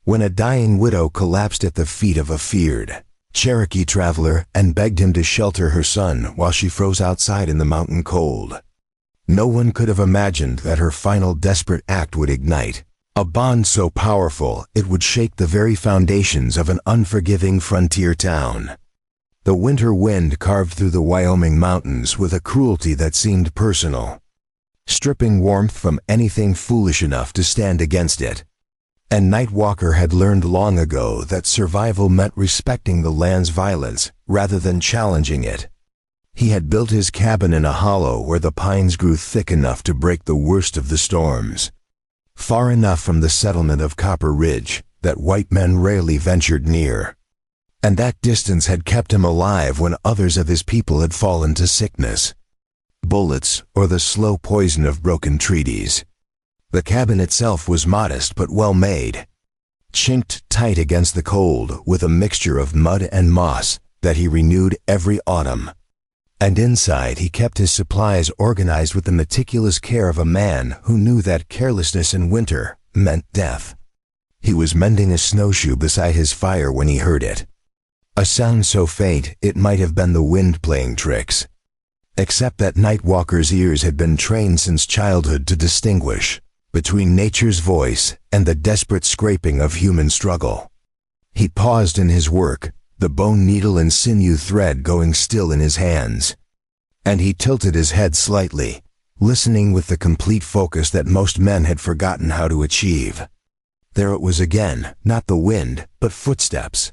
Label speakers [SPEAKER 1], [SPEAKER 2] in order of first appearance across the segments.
[SPEAKER 1] when a dying widow collapsed at the feet of a feared Cherokee traveler and begged him to shelter her son while she froze outside in the mountain cold. No one could have imagined that her final desperate act would ignite a bond so powerful it would shake the very foundations of an unforgiving frontier town. The winter wind carved through the Wyoming mountains with a cruelty that seemed personal, stripping warmth from anything foolish enough to stand against it. And Nightwalker had learned long ago that survival meant respecting the land's violence rather than challenging it. He had built his cabin in a hollow where the pines grew thick enough to break the worst of the storms, far enough from the settlement of Copper Ridge that white men rarely ventured near. And that distance had kept him alive when others of his people had fallen to sickness, bullets, or the slow poison of broken treaties. The cabin itself was modest but well made, chinked tight against the cold with a mixture of mud and moss that he renewed every autumn. And inside he kept his supplies organized with the meticulous care of a man who knew that carelessness in winter meant death. He was mending a snowshoe beside his fire when he heard it, a sound so faint it might have been the wind playing tricks, except that Nightwalker's ears had been trained since childhood to distinguish between nature's voice and the desperate scraping of human struggle. He paused in his work, the bone needle and sinew thread going still in his hands, and he tilted his head slightly, listening with the complete focus that most men had forgotten how to achieve. There it was again, not the wind, but footsteps,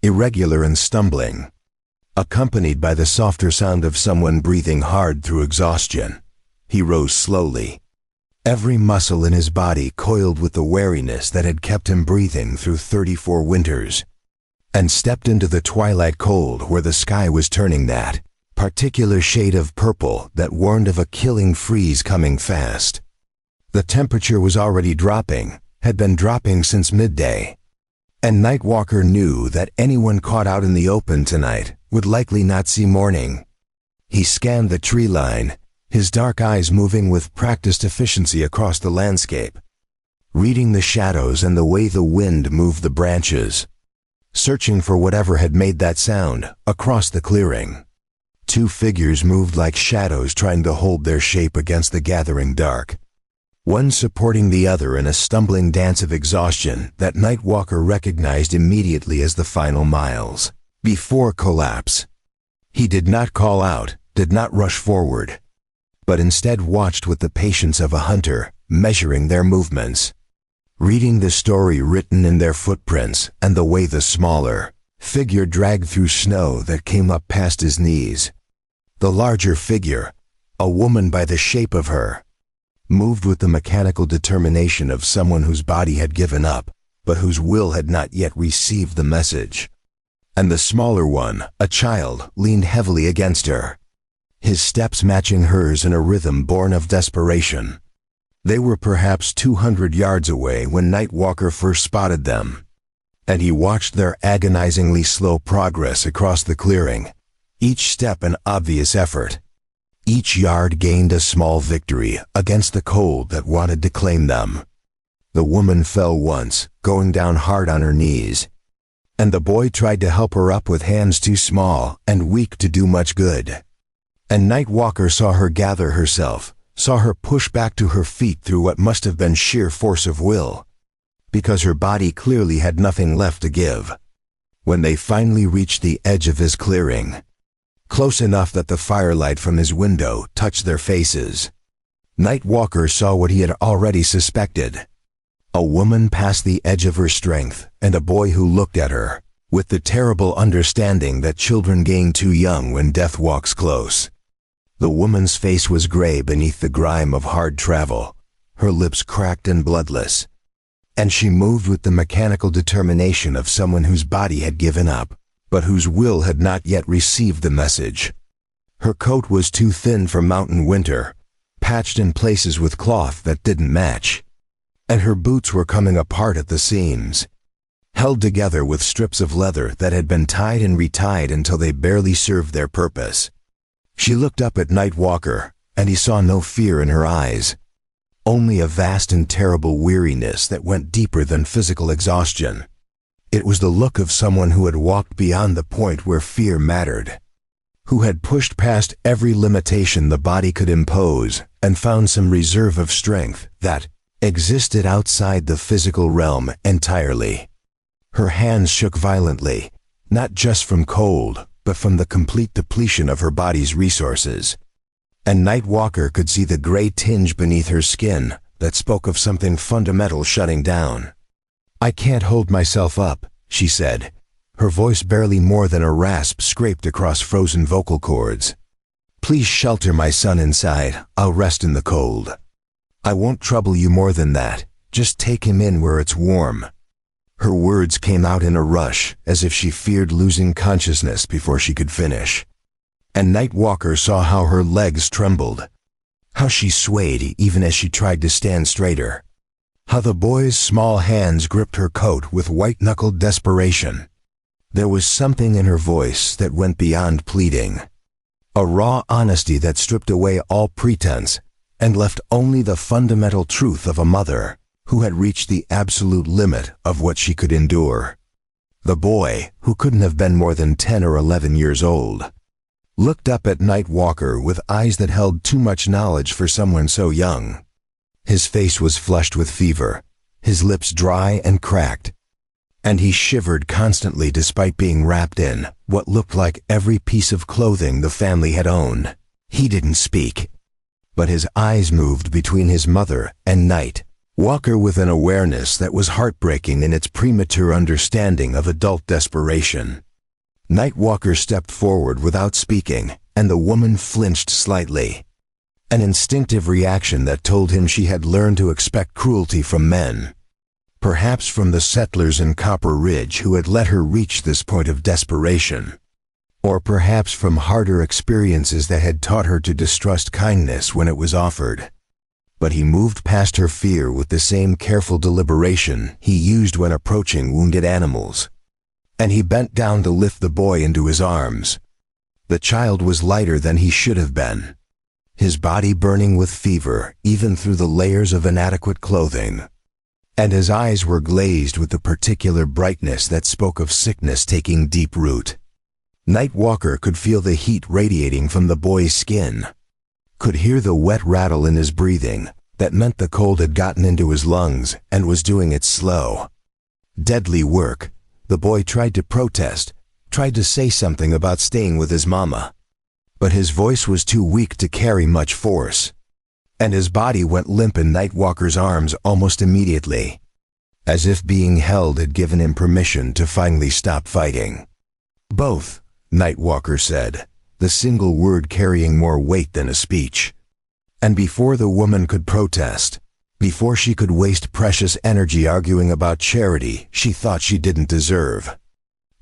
[SPEAKER 1] irregular and stumbling, accompanied by the softer sound of someone breathing hard through exhaustion. He rose slowly, every muscle in his body coiled with the wariness that had kept him breathing through 34 winters, and stepped into the twilight cold where the sky was turning that particular shade of purple that warned of a killing freeze coming fast. The temperature was already dropping, had been dropping since midday, and Nightwalker knew that anyone caught out in the open tonight would likely not see morning. He scanned the tree line, his dark eyes moving with practiced efficiency across the landscape, reading the shadows and the way the wind moved the branches, searching for whatever had made that sound across the clearing. Two figures moved like shadows trying to hold their shape against the gathering dark, one supporting the other in a stumbling dance of exhaustion that Nightwalker recognized immediately as the final miles before collapse. He did not call out, did not rush forward, but instead watched with the patience of a hunter, measuring their movements, reading the story written in their footprints and the way the smaller figure dragged through snow that came up past his knees. The larger figure, a woman by the shape of her, moved with the mechanical determination of someone whose body had given up, but whose will had not yet received the message. And the smaller one, a child, leaned heavily against her, his steps matching hers in a rhythm born of desperation. They were perhaps 200 yards away when Nightwalker first spotted them, and he watched their agonizingly slow progress across the clearing, each step an obvious effort. Each yard gained a small victory against the cold that wanted to claim them. The woman fell once, going down hard on her knees, and the boy tried to help her up with hands too small and weak to do much good. And Nightwalker saw her gather herself, saw her push back to her feet through what must have been sheer force of will, because her body clearly had nothing left to give. When they finally reached the edge of his clearing, close enough that the firelight from his window touched their faces, Nightwalker saw what he had already suspected: a woman past the edge of her strength and a boy who looked at her with the terrible understanding that children gain too young when death walks close. The woman's face was gray beneath the grime of hard travel, her lips cracked and bloodless, and she moved with the mechanical determination of someone whose body had given up, but whose will had not yet received the message. Her coat was too thin for mountain winter, patched in places with cloth that didn't match, and her boots were coming apart at the seams, held together with strips of leather that had been tied and retied until they barely served their purpose. She looked up at Nightwalker, and he saw no fear in her eyes, only a vast and terrible weariness that went deeper than physical exhaustion. It was the look of someone who had walked beyond the point where fear mattered, who had pushed past every limitation the body could impose and found some reserve of strength that existed outside the physical realm entirely. Her hands shook violently, not just from cold, but from the complete depletion of her body's resources. And Nightwalker could see the gray tinge beneath her skin that spoke of something fundamental shutting down. "I can't hold myself up," she said, her voice barely more than a rasp scraped across frozen vocal cords. "Please shelter my son inside. I'll rest in the cold. I won't trouble you more than that. Just take him in where it's warm." Her words came out in a rush, as if she feared losing consciousness before she could finish. And Nightwalker saw how her legs trembled, how she swayed even as she tried to stand straighter, how the boy's small hands gripped her coat with white-knuckled desperation. There was something in her voice that went beyond pleading, a raw honesty that stripped away all pretense and left only the fundamental truth of a mother who had reached the absolute limit of what she could endure. The boy, who couldn't have been more than 10 or 11 years old, looked up at Nightwalker with eyes that held too much knowledge for someone so young. His face was flushed with fever, his lips dry and cracked, and he shivered constantly despite being wrapped in what looked like every piece of clothing the family had owned. He didn't speak, but his eyes moved between his mother and Nightwalker with an awareness that was heartbreaking in its premature understanding of adult desperation. Nightwalker stepped forward without speaking, and the woman flinched slightly, an instinctive reaction that told him she had learned to expect cruelty from men, perhaps from the settlers in Copper Ridge who had let her reach this point of desperation, or perhaps from harder experiences that had taught her to distrust kindness when it was offered. But he moved past her fear with the same careful deliberation he used when approaching wounded animals, and he bent down to lift the boy into his arms. The child was lighter than he should have been, his body burning with fever even through the layers of inadequate clothing, and his eyes were glazed with the particular brightness that spoke of sickness taking deep root. Nightwalker could feel the heat radiating from the boy's skin, could hear the wet rattle in his breathing that meant the cold had gotten into his lungs and was doing its slow, deadly work. The boy tried to protest, tried to say something about staying with his mama, but his voice was too weak to carry much force, and his body went limp in Nightwalker's arms almost immediately, as if being held had given him permission to finally stop fighting. "Both," Nightwalker said, the single word carrying more weight than a speech. And before the woman could protest, before she could waste precious energy arguing about charity she thought she didn't deserve,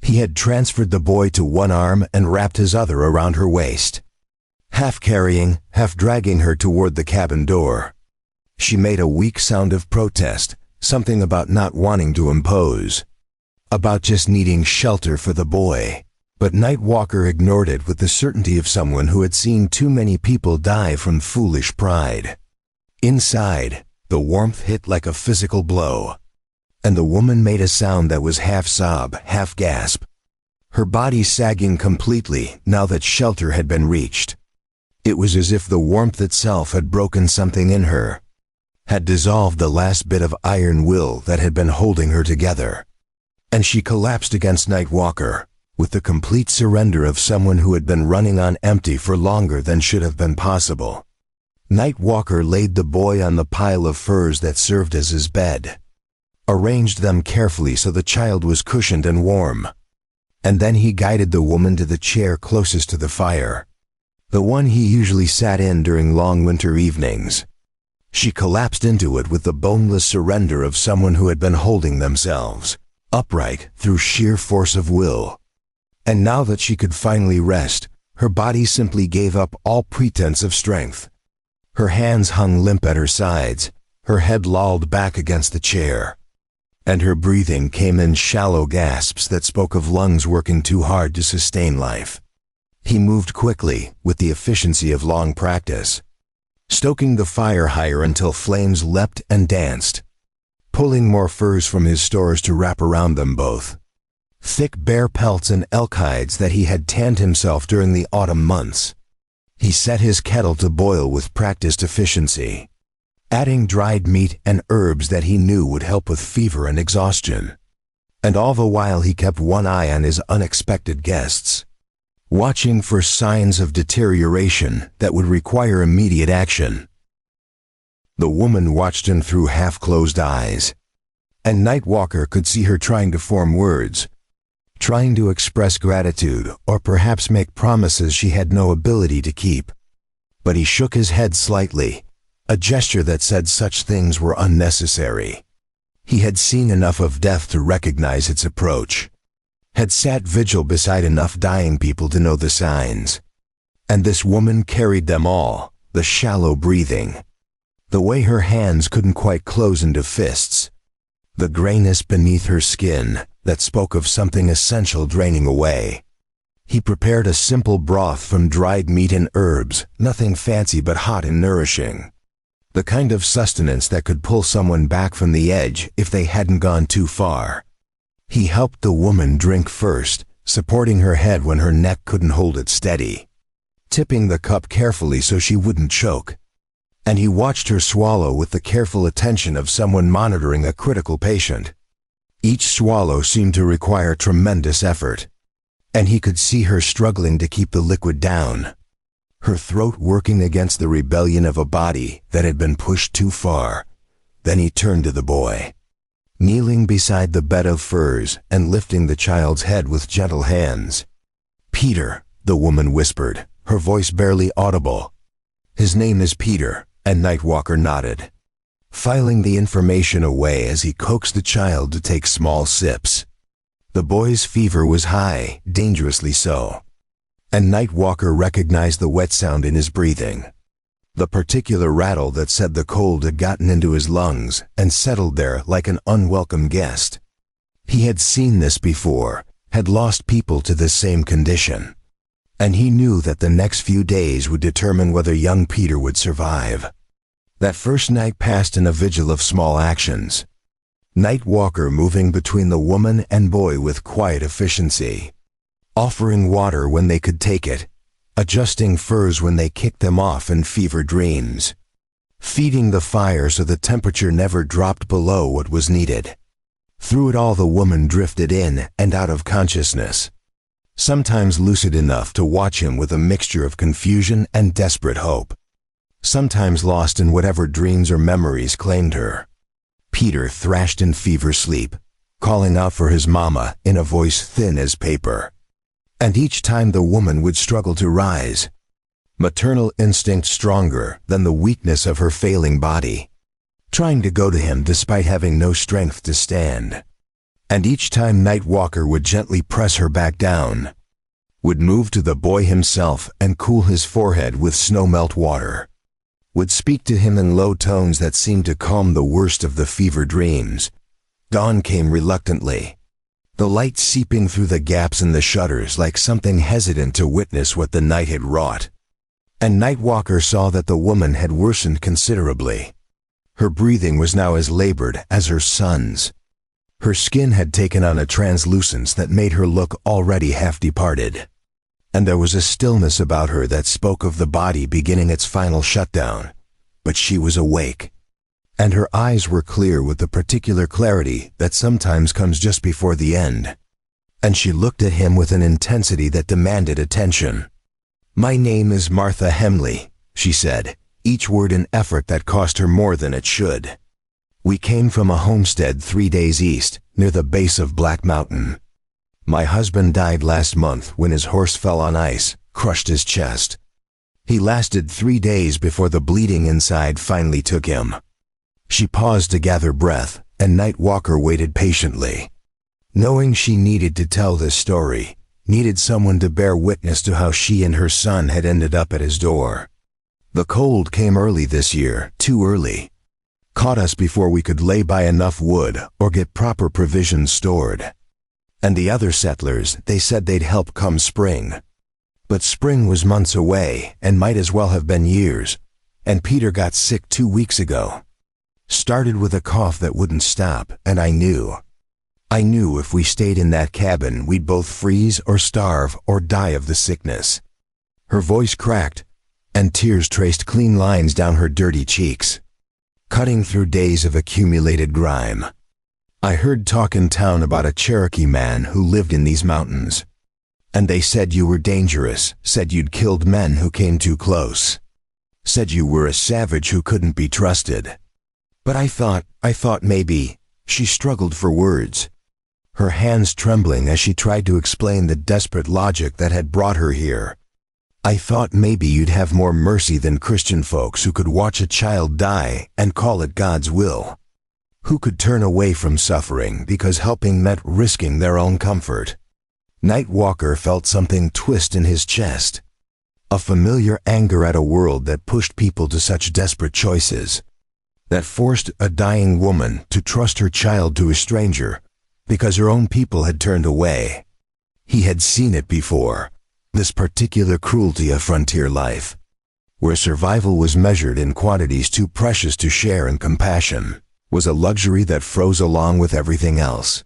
[SPEAKER 1] he had transferred the boy to one arm and wrapped his other around her waist, half carrying, half dragging her toward the cabin door. She made a weak sound of protest, something about not wanting to impose, about just needing shelter for the boy. But Nightwalker ignored it with the certainty of someone who had seen too many people die from foolish pride. Inside, the warmth hit like a physical blow, and the woman made a sound that was half sob, half gasp, her body sagging completely now that shelter had been reached. It was as if the warmth itself had broken something in her, had dissolved the last bit of iron will that had been holding her together, and she collapsed against Nightwalker with the complete surrender of someone who had been running on empty for longer than should have been possible. Nightwalker laid the boy on the pile of furs that served as his bed, arranged them carefully so the child was cushioned and warm, and then he guided the woman to the chair closest to the fire, the one he usually sat in during long winter evenings. She collapsed into it with the boneless surrender of someone who had been holding themselves upright through sheer force of will. And now that she could finally rest, her body simply gave up all pretense of strength. Her hands hung limp at her sides, her head lolled back against the chair, and her breathing came in shallow gasps that spoke of lungs working too hard to sustain life. He moved quickly, with the efficiency of long practice, stoking the fire higher until flames leapt and danced, pulling more furs from his stores to wrap around them both. Thick bear pelts and elk hides that he had tanned himself during the autumn months. He set his kettle to boil with practiced efficiency, adding dried meat and herbs that he knew would help with fever and exhaustion. And all the while he kept one eye on his unexpected guests, watching for signs of deterioration that would require immediate action. The woman watched him through half-closed eyes, and Nightwalker could see her trying to form words, trying to express gratitude or perhaps make promises she had no ability to keep. But he shook his head slightly, a gesture that said such things were unnecessary. He had seen enough of death to recognize its approach, had sat vigil beside enough dying people to know the signs. And this woman carried them all, the shallow breathing, the way her hands couldn't quite close into fists, the grayness beneath her skin that spoke of something essential draining away. He prepared a simple broth from dried meat and herbs, nothing fancy but hot and nourishing. The kind of sustenance that could pull someone back from the edge if they hadn't gone too far. He helped the woman drink first, supporting her head when her neck couldn't hold it steady, tipping the cup carefully so she wouldn't choke. And he watched her swallow with the careful attention of someone monitoring a critical patient. Each swallow seemed to require tremendous effort, and he could see her struggling to keep the liquid down, her throat working against the rebellion of a body that had been pushed too far. Then he turned to the boy, kneeling beside the bed of furs and lifting the child's head with gentle hands. "Peter," the woman whispered, her voice barely audible. "His name is Peter," and Nightwalker nodded, filing the information away as he coaxed the child to take small sips. The boy's fever was high, dangerously so, and Nightwalker recognized the wet sound in his breathing, the particular rattle that said the cold had gotten into his lungs and settled there like an unwelcome guest. He had seen this before, had lost people to this same condition, and he knew that the next few days would determine whether young Peter would survive. That first night passed in a vigil of small actions, Nightwalker moving between the woman and boy with quiet efficiency, offering water when they could take it, adjusting furs when they kicked them off in fever dreams, feeding the fire so the temperature never dropped below what was needed. Through it all the woman drifted in and out of consciousness, sometimes lucid enough to watch him with a mixture of confusion and desperate hope, sometimes lost in whatever dreams or memories claimed her. Peter thrashed in fever sleep, calling out for his mama in a voice thin as paper. And each time the woman would struggle to rise, maternal instinct stronger than the weakness of her failing body, trying to go to him despite having no strength to stand. And each time Nightwalker would gently press her back down, would move to the boy himself and cool his forehead with snow-melt water, would speak to him in low tones that seemed to calm the worst of the fever dreams. Dawn came reluctantly, the light seeping through the gaps in the shutters like something hesitant to witness what the night had wrought. And Nightwalker saw that the woman had worsened considerably. Her breathing was now as labored as her son's. Her skin had taken on a translucence that made her look already half departed. And there was a stillness about her that spoke of the body beginning its final shutdown. But she was awake, and her eyes were clear with the particular clarity that sometimes comes just before the end. And she looked at him with an intensity that demanded attention. "My name is Martha Hemley," she said, each word an effort that cost her more than it should. "We came from a homestead 3 days east, near the base of Black Mountain. My husband died last month when his horse fell on ice, crushed his chest. He lasted 3 days before the bleeding inside finally took him." She paused to gather breath, and Nightwalker waited patiently, knowing she needed to tell this story, needed someone to bear witness to how she and her son had ended up at his door. "The cold came early this year, too early. Caught us before we could lay by enough wood or get proper provisions stored. And the other settlers, they said they'd help come spring. But spring was months away and might as well have been years. And Peter got sick 2 weeks ago. Started with a cough that wouldn't stop, and I knew if we stayed in that cabin, we'd both freeze or starve or die of the sickness." Her voice cracked, and tears traced clean lines down her dirty cheeks, cutting through days of accumulated grime. "I heard talk in town about a Cherokee man who lived in these mountains. And they said you were dangerous, said you'd killed men who came too close. Said you were a savage who couldn't be trusted. But I thought maybe," she struggled for words, her hands trembling as she tried to explain the desperate logic that had brought her here. "I thought maybe you'd have more mercy than Christian folks who could watch a child die and call it God's will. Who could turn away from suffering because helping meant risking their own comfort." Nightwalker felt something twist in his chest. A familiar anger at a world that pushed people to such desperate choices. That forced a dying woman to trust her child to a stranger because her own people had turned away. He had seen it before, this particular cruelty of frontier life, where survival was measured in quantities too precious to share, and compassion was a luxury that froze along with everything else.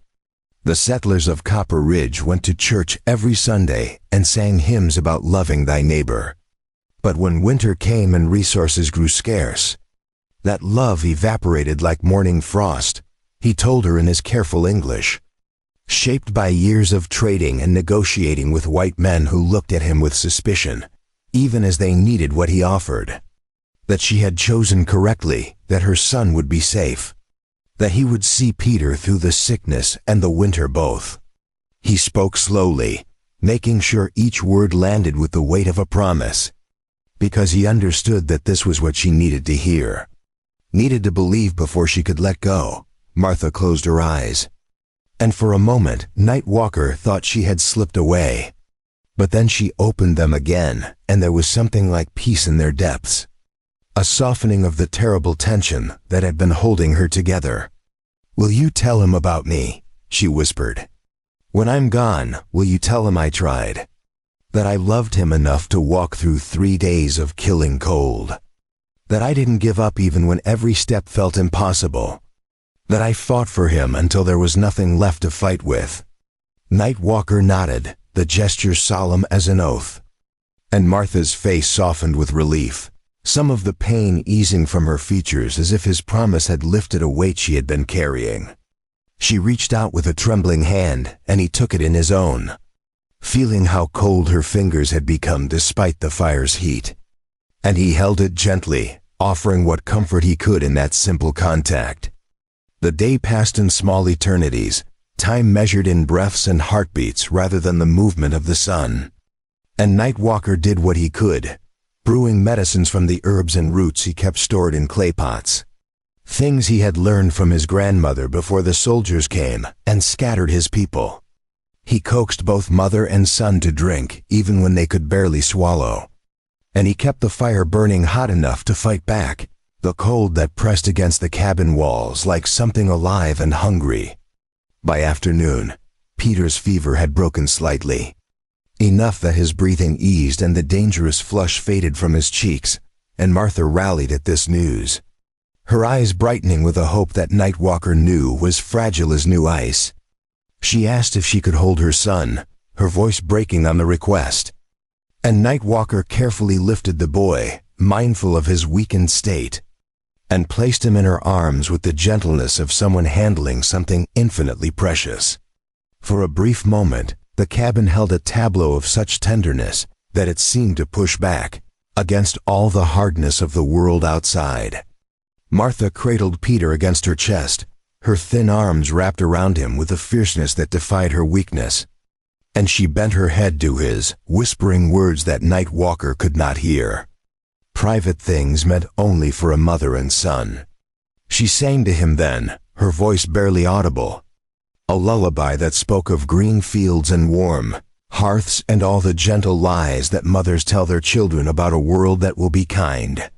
[SPEAKER 1] The settlers of Copper Ridge went to church every Sunday and sang hymns about loving thy neighbor. But when winter came and resources grew scarce, that love evaporated like morning frost, he told her in his careful English, shaped by years of trading and negotiating with white men who looked at him with suspicion, even as they needed what he offered. That she had chosen correctly, that her son would be safe, that he would see Peter through the sickness and the winter both. He spoke slowly, making sure each word landed with the weight of a promise, because he understood that this was what she needed to hear. Needed to believe before she could let go. Martha closed her eyes, and for a moment Nightwalker thought she had slipped away. But then she opened them again, and there was something like peace in their depths. A softening of the terrible tension that had been holding her together. "Will you tell him about me?" she whispered. "When I'm gone, will you tell him I tried? That I loved him enough to walk through 3 days of killing cold. That I didn't give up even when every step felt impossible. That I fought for him until there was nothing left to fight with." Nightwalker nodded, the gesture solemn as an oath. And Martha's face softened with relief, some of the pain easing from her features as if his promise had lifted a weight she had been carrying. She reached out with a trembling hand, and he took it in his own, feeling how cold her fingers had become despite the fire's heat. And he held it gently, offering what comfort he could in that simple contact. The day passed in small eternities, time measured in breaths and heartbeats rather than the movement of the sun. And Nightwalker did what he could, brewing medicines from the herbs and roots he kept stored in clay pots. Things he had learned from his grandmother before the soldiers came and scattered his people. He coaxed both mother and son to drink, even when they could barely swallow. And he kept the fire burning hot enough to fight back, the cold that pressed against the cabin walls like something alive and hungry. By afternoon, Peter's fever had broken slightly. Enough that his breathing eased and the dangerous flush faded from his cheeks, and Martha rallied at this news, her eyes brightening with a hope that Nightwalker knew was fragile as new ice. She asked if she could hold her son, her voice breaking on the request. And Nightwalker carefully lifted the boy, mindful of his weakened state, and placed him in her arms with the gentleness of someone handling something infinitely precious. For a brief moment, the cabin held a tableau of such tenderness that it seemed to push back against all the hardness of the world outside. Martha cradled Peter against her chest, her thin arms wrapped around him with a fierceness that defied her weakness. And she bent her head to his, whispering words that Nightwalker could not hear. Private things meant only for a mother and son. She sang to him then, her voice barely audible, a lullaby that spoke of green fields and warm hearths and all the gentle lies that mothers tell their children about a world that will be kind.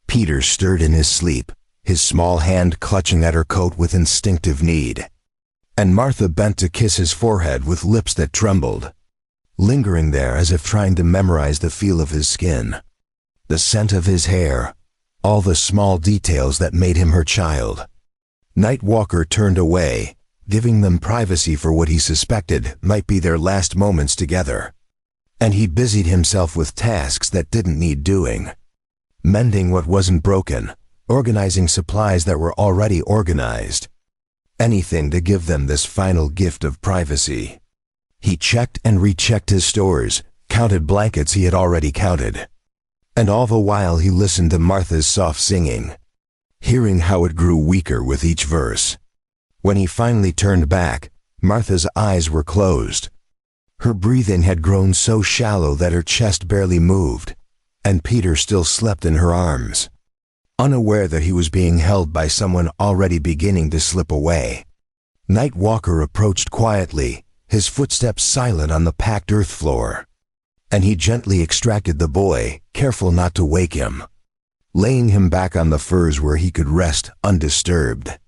[SPEAKER 1] Peter stirred in his sleep, his small hand clutching at her coat with instinctive need. And Martha bent to kiss his forehead with lips that trembled, lingering there as if trying to memorize the feel of his skin, the scent of his hair, all the small details that made him her child. Nightwalker turned away, giving them privacy for what he suspected might be their last moments together. And he busied himself with tasks that didn't need doing. Mending what wasn't broken, organizing supplies that were already organized. Anything to give them this final gift of privacy. He checked and rechecked his stores, counted blankets he had already counted. And all the while he listened to Martha's soft singing, hearing how it grew weaker with each verse. When he finally turned back, Martha's eyes were closed. Her breathing had grown so shallow that her chest barely moved, and Peter still slept in her arms, unaware that he was being held by someone already beginning to slip away. Nightwalker approached quietly, his footsteps silent on the packed earth floor. And he gently extracted the boy, careful not to wake him, laying him back on the furs where he could rest undisturbed.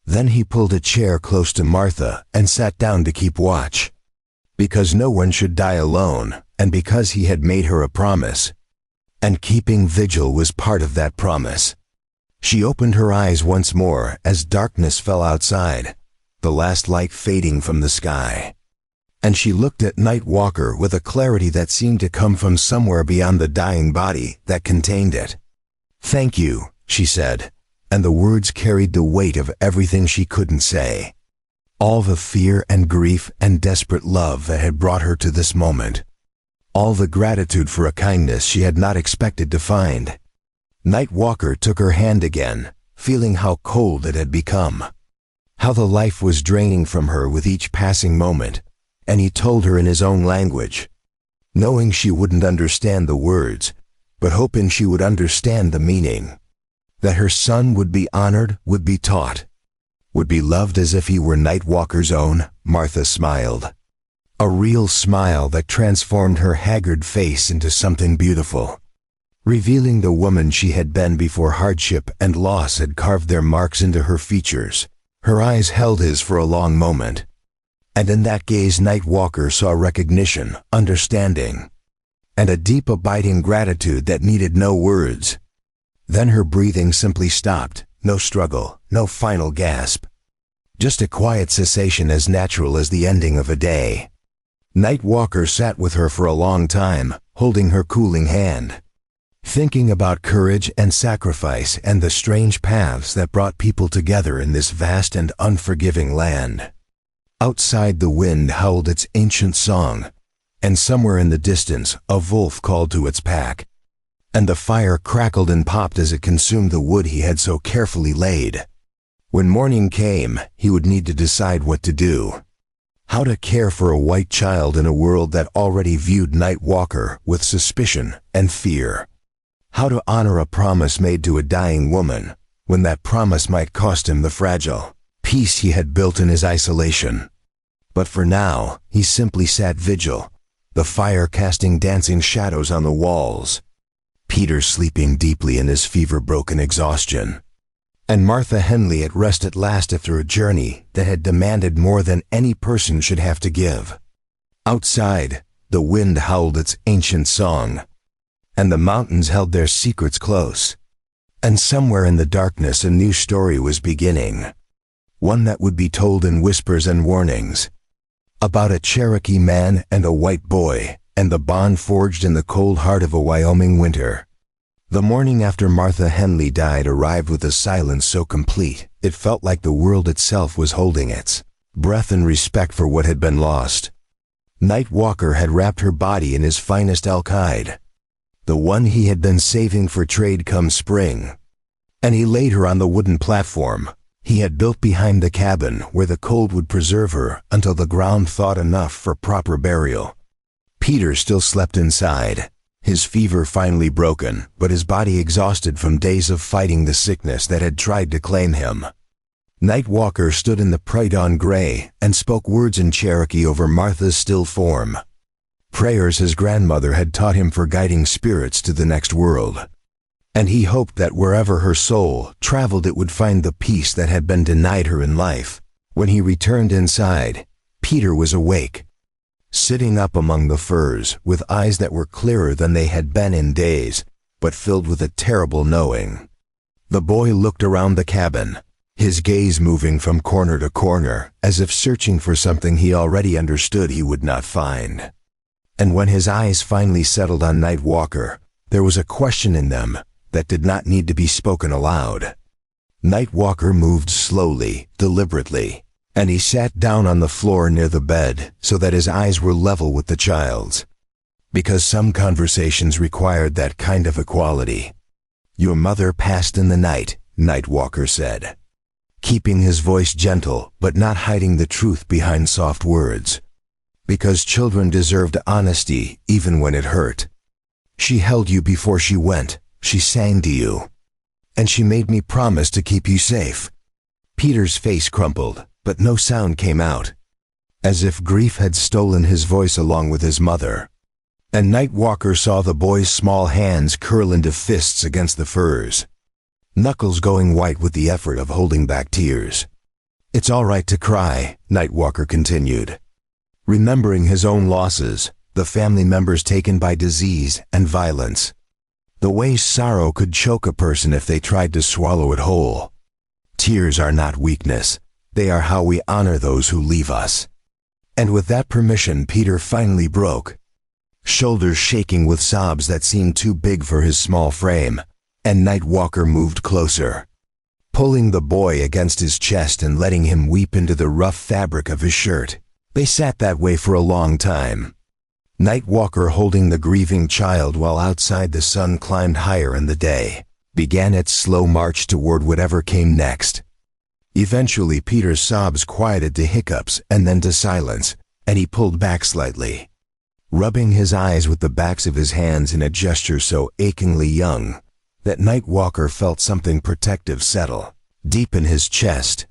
[SPEAKER 1] Then he pulled a chair close to Martha and sat down to keep watch. Because no one should die alone, and because he had made her a promise. And keeping vigil was part of that promise. She opened her eyes once more as darkness fell outside, the last light fading from the sky. And she looked at Nightwalker with a clarity that seemed to come from somewhere beyond the dying body that contained it. "Thank you," she said, and the words carried the weight of everything she couldn't say. All the fear and grief and desperate love that had brought her to this moment. All the gratitude for a kindness she had not expected to find. Nightwalker took her hand again, feeling how cold it had become. How the life was draining from her with each passing moment. And he told her in his own language, knowing she wouldn't understand the words, but hoping she would understand the meaning. That her son would be honored, would be taught, would be loved as if he were Nightwalker's own. Martha smiled. A real smile that transformed her haggard face into something beautiful, revealing the woman she had been before hardship and loss had carved their marks into her features. Her eyes held his for a long moment. And in that gaze Nightwalker saw recognition, understanding, and a deep abiding gratitude that needed no words. Then her breathing simply stopped, no struggle, no final gasp. Just a quiet cessation as natural as the ending of a day. Nightwalker sat with her for a long time, holding her cooling hand, thinking about courage and sacrifice and the strange paths that brought people together in this vast and unforgiving land. Outside the wind howled its ancient song, and somewhere in the distance a wolf called to its pack. And the fire crackled and popped as it consumed the wood he had so carefully laid. When morning came, he would need to decide what to do. How to care for a white child in a world that already viewed Nightwalker with suspicion and fear. How to honor a promise made to a dying woman, when that promise might cost him the fragile peace he had built in his isolation. But for now, he simply sat vigil, the fire casting dancing shadows on the walls, Peter sleeping deeply in his fever-broken exhaustion, and Martha Henley at rest at last after a journey that had demanded more than any person should have to give. Outside, the wind howled its ancient song, and the mountains held their secrets close. And somewhere in the darkness a new story was beginning, one that would be told in whispers and warnings, about a Cherokee man and a white boy, and the bond forged in the cold heart of a Wyoming winter. The morning after Martha Henley died arrived with a silence so complete, it felt like the world itself was holding its breath in respect for what had been lost. Nightwalker had wrapped her body in his finest elk hide, the one he had been saving for trade come spring, and he laid her on the wooden platform he had built behind the cabin where the cold would preserve her until the ground thawed enough for proper burial. Peter still slept inside, his fever finally broken, but his body exhausted from days of fighting the sickness that had tried to claim him. Nightwalker stood in the pre-dawn gray and spoke words in Cherokee over Martha's still form. Prayers his grandmother had taught him for guiding spirits to the next world. And he hoped that wherever her soul traveled it would find the peace that had been denied her in life. When he returned inside, Peter was awake, sitting up among the firs with eyes that were clearer than they had been in days, but filled with a terrible knowing. The boy looked around the cabin, his gaze moving from corner to corner, as if searching for something he already understood he would not find. And when his eyes finally settled on Nightwalker, there was a question in them that did not need to be spoken aloud. Nightwalker moved slowly, deliberately, and he sat down on the floor near the bed so that his eyes were level with the child's. Because some conversations required that kind of equality. "Your mother passed in the night," Nightwalker said, keeping his voice gentle but not hiding the truth behind soft words. "Because children deserved honesty even when it hurt. She held you before she went, she sang to you. And she made me promise to keep you safe." Peter's face crumpled, but no sound came out, as if grief had stolen his voice along with his mother. And Nightwalker saw the boy's small hands curl into fists against the furs, knuckles going white with the effort of holding back tears. "It's all right to cry," Nightwalker continued, remembering his own losses, the family members taken by disease and violence. The way sorrow could choke a person if they tried to swallow it whole. Tears are not weakness, they are how we honor those who leave us. And with that permission, Peter finally broke, shoulders shaking with sobs that seemed too big for his small frame, and Nightwalker moved closer, pulling the boy against his chest and letting him weep into the rough fabric of his shirt. They sat that way for a long time, Nightwalker holding the grieving child while outside the sun climbed higher and the day began its slow march toward whatever came next. Eventually Peter's sobs quieted to hiccups and then to silence, and he pulled back slightly, rubbing his eyes with the backs of his hands in a gesture so achingly young that Nightwalker felt something protective settle deep in his chest.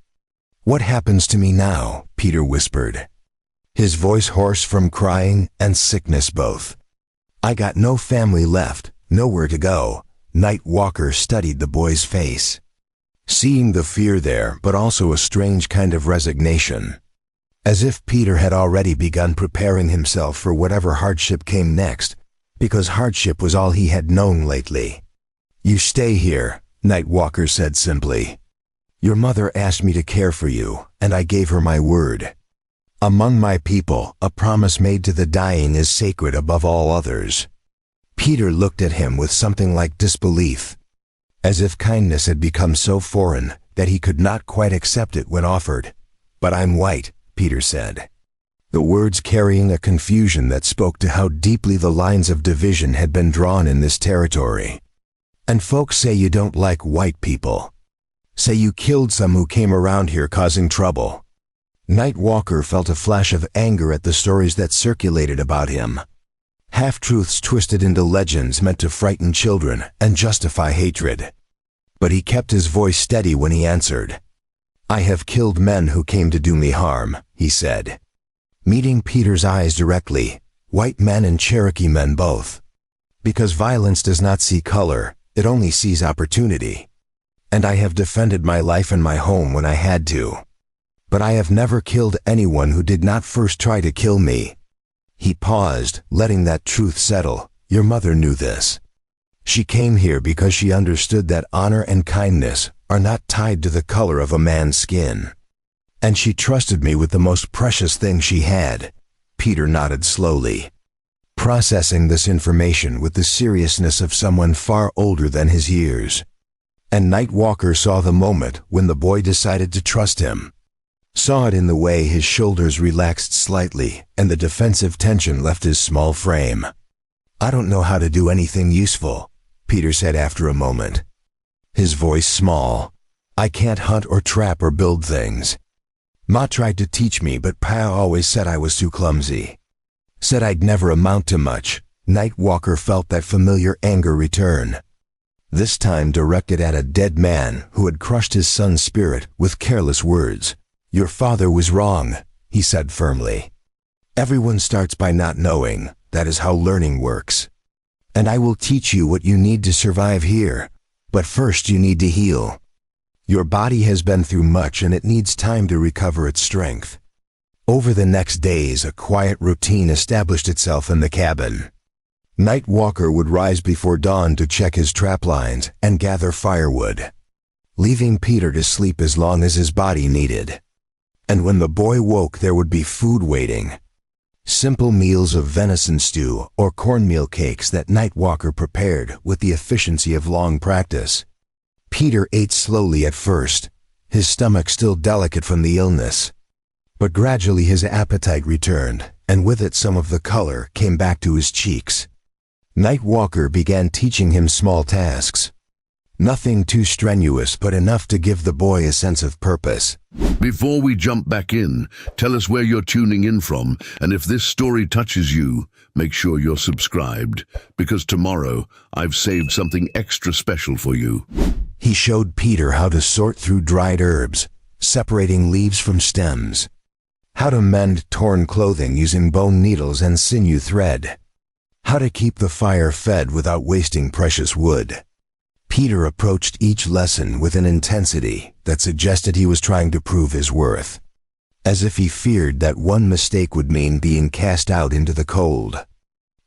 [SPEAKER 1] "What happens to me now?" Peter whispered, his voice hoarse from crying and sickness both. "I got no family left, nowhere to go." Nightwalker studied the boy's face, seeing the fear there, but also a strange kind of resignation, as if Peter had already begun preparing himself for whatever hardship came next, because hardship was all he had known lately. "You stay here," Nightwalker said simply. "Your mother asked me to care for you, and I gave her my word. Among my people, a promise made to the dying is sacred above all others." Peter looked at him with something like disbelief, as if kindness had become so foreign that he could not quite accept it when offered. "But I'm white," Peter said, the words carrying a confusion that spoke to how deeply the lines of division had been drawn in this territory. "And folks say you don't like white people. Say you killed some who came around here causing trouble." Nightwalker felt a flash of anger at the stories that circulated about him. Half-truths twisted into legends meant to frighten children and justify hatred. But he kept his voice steady when he answered. "I have killed men who came to do me harm," he said, meeting Peter's eyes directly, white men and Cherokee men both. "Because violence does not see color, it only sees opportunity. And I have defended my life and my home when I had to. But I have never killed anyone who did not first try to kill me." He paused, letting that truth settle. "Your mother knew this. She came here because she understood that honor and kindness are not tied to the color of a man's skin. And she trusted me with the most precious thing she had." Peter nodded slowly, processing this information with the seriousness of someone far older than his years. And Nightwalker saw the moment when the boy decided to trust him. Saw it in the way his shoulders relaxed slightly and the defensive tension left his small frame. "I don't know how to do anything useful," Peter said after a moment, his voice small. "I can't hunt or trap or build things. Ma tried to teach me, but Pa always said I was too clumsy. Said I'd never amount to much." Nightwalker felt that familiar anger return, this time directed at a dead man who had crushed his son's spirit with careless words. "Your father was wrong," he said firmly. "Everyone starts by not knowing. That is how learning works. And I will teach you what you need to survive here. But first you need to heal. Your body has been through much and it needs time to recover its strength." Over the next days, a quiet routine established itself in the cabin. Night Walker would rise before dawn to check his trap lines and gather firewood, leaving Peter to sleep as long as his body needed. And when the boy woke, there would be food waiting. Simple meals of venison stew or cornmeal cakes that Night Walker prepared with the efficiency of long practice. Peter ate slowly at first, his stomach still delicate from the illness. But gradually his appetite returned, and with it some of the color came back to his cheeks. Night Walker began teaching him small tasks. Nothing too strenuous, but enough to give the boy a sense of purpose.
[SPEAKER 2] Before we jump back in, tell us where you're tuning in from, and if this story touches you, make sure you're subscribed, because tomorrow I've saved something extra special for you.
[SPEAKER 1] He showed Peter how to sort through dried herbs, separating leaves from stems, how to mend torn clothing using bone needles and sinew thread, how to keep the fire fed without wasting precious wood. Peter approached each lesson with an intensity that suggested he was trying to prove his worth, as if he feared that one mistake would mean being cast out into the cold.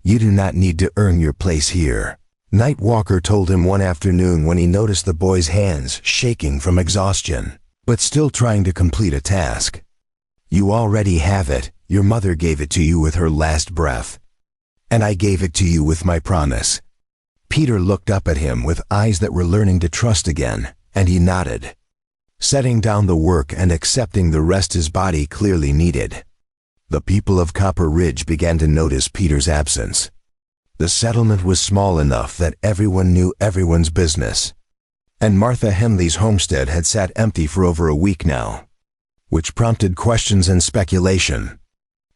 [SPEAKER 1] "You do not need to earn your place here," Night Walker told him one afternoon when he noticed the boy's hands shaking from exhaustion, but still trying to complete a task. "You already have it. Your mother gave it to you with her last breath, and I gave it to you with my promise." Peter looked up at him with eyes that were learning to trust again, and he nodded, setting down the work and accepting the rest his body clearly needed. The people of Copper Ridge began to notice Peter's absence. The settlement was small enough that everyone knew everyone's business, and Martha Henley's homestead had sat empty for over a week now, which prompted questions and speculation.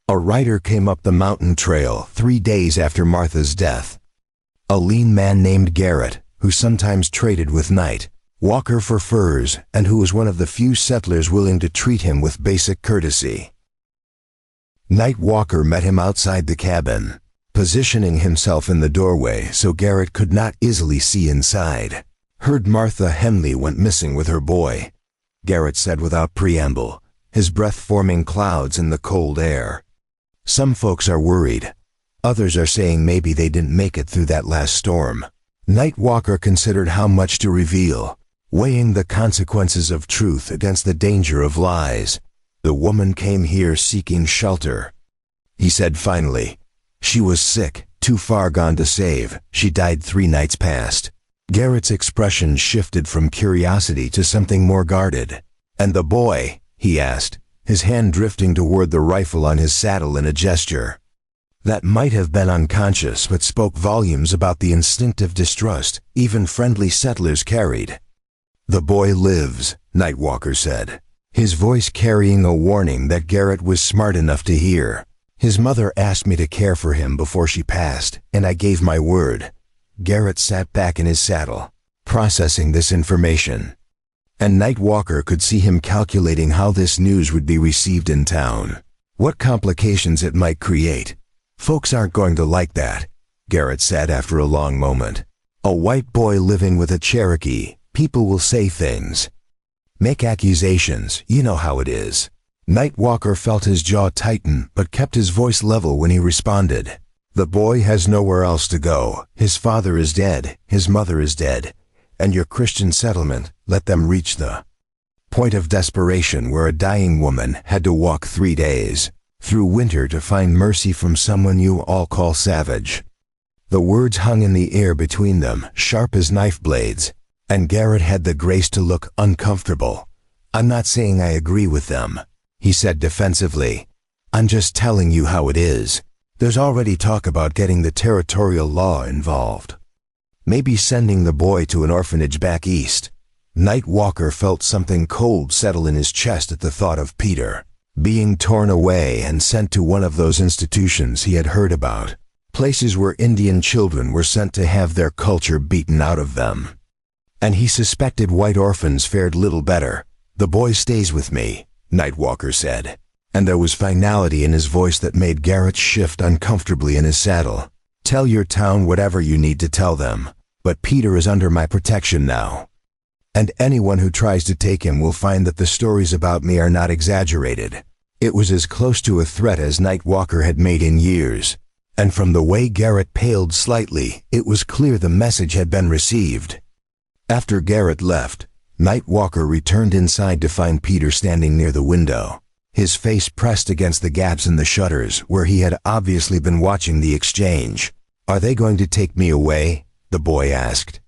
[SPEAKER 1] A rider came up the mountain trail 3 days after Martha's death. A lean man named Garrett, who sometimes traded with Night Walker for furs and who was one of the few settlers willing to treat him with basic courtesy. Night Walker met him outside the cabin, positioning himself in the doorway so Garrett could not easily see inside. "Heard Martha Henley went missing with her boy," Garrett said without preamble, his breath forming clouds in the cold air. "Some folks are worried. Others are saying maybe they didn't make it through that last storm." Night Walker considered how much to reveal, weighing the consequences of truth against the danger of lies. "The woman came here seeking shelter," he said finally. "She was sick, too far gone to save. She died 3 nights past." Garrett's expression shifted from curiosity to something more guarded. "And the boy?" he asked, his hand drifting toward the rifle on his saddle in a gesture that might have been unconscious but spoke volumes about the instinctive distrust even friendly settlers carried. "The boy lives," Night Walker said, his voice carrying a warning that Garrett was smart enough to hear. "His mother asked me to care for him before she passed, and I gave my word." Garrett sat back in his saddle, processing this information, and Night Walker could see him calculating how this news would be received in town, what complications it might create. "Folks aren't going to like that," Garrett said after a long moment. "A white boy living with a Cherokee, people will say things, make accusations, you know how it is." Night Walker felt his jaw tighten but kept his voice level when he responded. "The boy has nowhere else to go. His father is dead, his mother is dead, and your Christian settlement let them reach the point of desperation where a dying woman had to walk 3 days through winter to find mercy from someone you all call savage." The words hung in the air between them, sharp as knife blades, and Garrett had the grace to look uncomfortable. "I'm not saying I agree with them," he said defensively. "I'm just telling you how it is. There's already talk about getting the territorial law involved. Maybe sending the boy to an orphanage back east." Night Walker felt something cold settle in his chest at the thought of Peter being torn away and sent to one of those institutions he had heard about, places where Indian children were sent to have their culture beaten out of them. And he suspected white orphans fared little better. "The boy stays with me," Night Walker said, and there was finality in his voice that made Garrett shift uncomfortably in his saddle. "Tell your town whatever you need to tell them, but Peter is under my protection now. And anyone who tries to take him will find that the stories about me are not exaggerated." It was as close to a threat as Night Walker had made in years, and from the way Garrett paled slightly, it was clear the message had been received. After Garrett left, Nightwalker returned inside to find Peter standing near the window, his face pressed against the gaps in the shutters where he had obviously been watching the exchange. "Are they going to take me away?" the boy asked,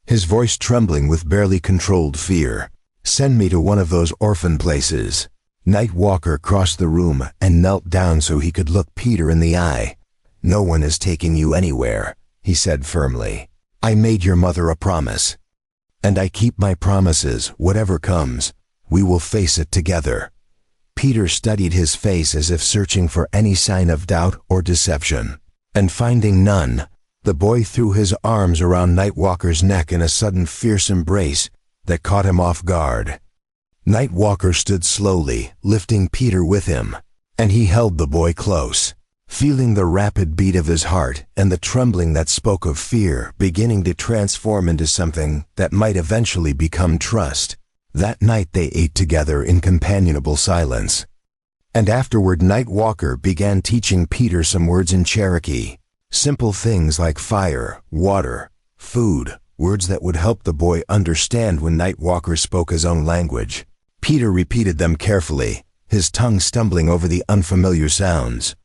[SPEAKER 1] his voice trembling with barely controlled fear. "Send me to one of those orphan places." Nightwalker crossed the room and knelt down so he could look Peter in the eye. "No one is taking you anywhere," he said firmly. "I made your mother a promise. And I keep my promises, whatever comes. We will face it together." Peter studied his face as if searching for any sign of doubt or deception. And finding none, the boy threw his arms around Nightwalker's neck in a sudden fierce embrace that caught him off guard. Nightwalker stood slowly, lifting Peter with him, and he held the boy close, feeling the rapid beat of his heart and the trembling that spoke of fear beginning to transform into something that might eventually become trust. That night they ate together in companionable silence. And afterward Nightwalker began teaching Peter some words in Cherokee, simple things like fire, water, food, words that would help the boy understand when Nightwalker spoke his own language. Peter repeated them carefully, his tongue stumbling over the unfamiliar sounds.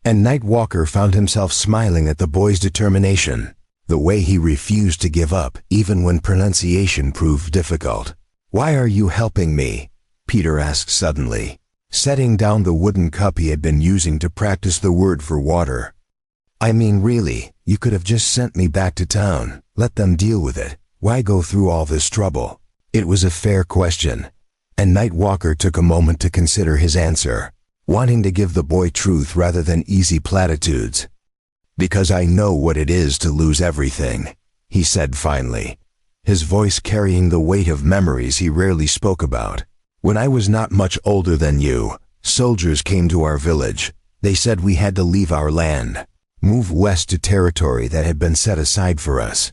[SPEAKER 1] And Nightwalker found himself smiling at the boy's determination, the way he refused to give up even when pronunciation proved difficult. "Why are you helping me?" Peter asked suddenly, setting down the wooden cup he had been using to practice the word for water. "I mean, really, you could have just sent me back to town, let them deal with it. Why go through all this trouble?" It was a fair question, and Nightwalker took a moment to consider his answer, wanting to give the boy truth rather than easy platitudes. "Because I know what it is to lose everything," he said finally, his voice carrying the weight of memories he rarely spoke about. "When I was not much older than you, soldiers came to our village. They said we had to leave our land, move west to territory that had been set aside for us.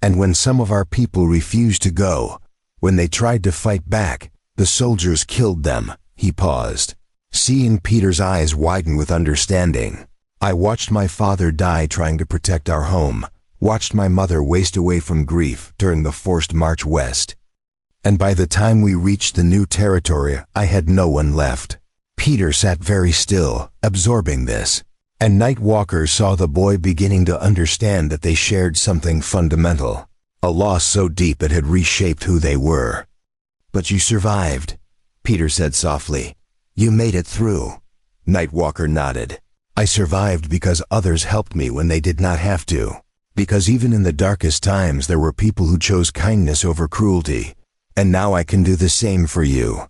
[SPEAKER 1] And when some of our people refused to go, when they tried to fight back, the soldiers killed them." He paused, seeing Peter's eyes widen with understanding. "I watched my father die trying to protect our home, watched my mother waste away from grief during the forced march west. And by the time we reached the new territory, I had no one left." Peter sat very still, absorbing this, and Nightwalker saw the boy beginning to understand that they shared something fundamental, a loss so deep it had reshaped who they were. "But you survived," Peter said softly. "You made it through." Nightwalker nodded. "I survived because others helped me when they did not have to. Because even in the darkest times there were people who chose kindness over cruelty. And now I can do the same for you.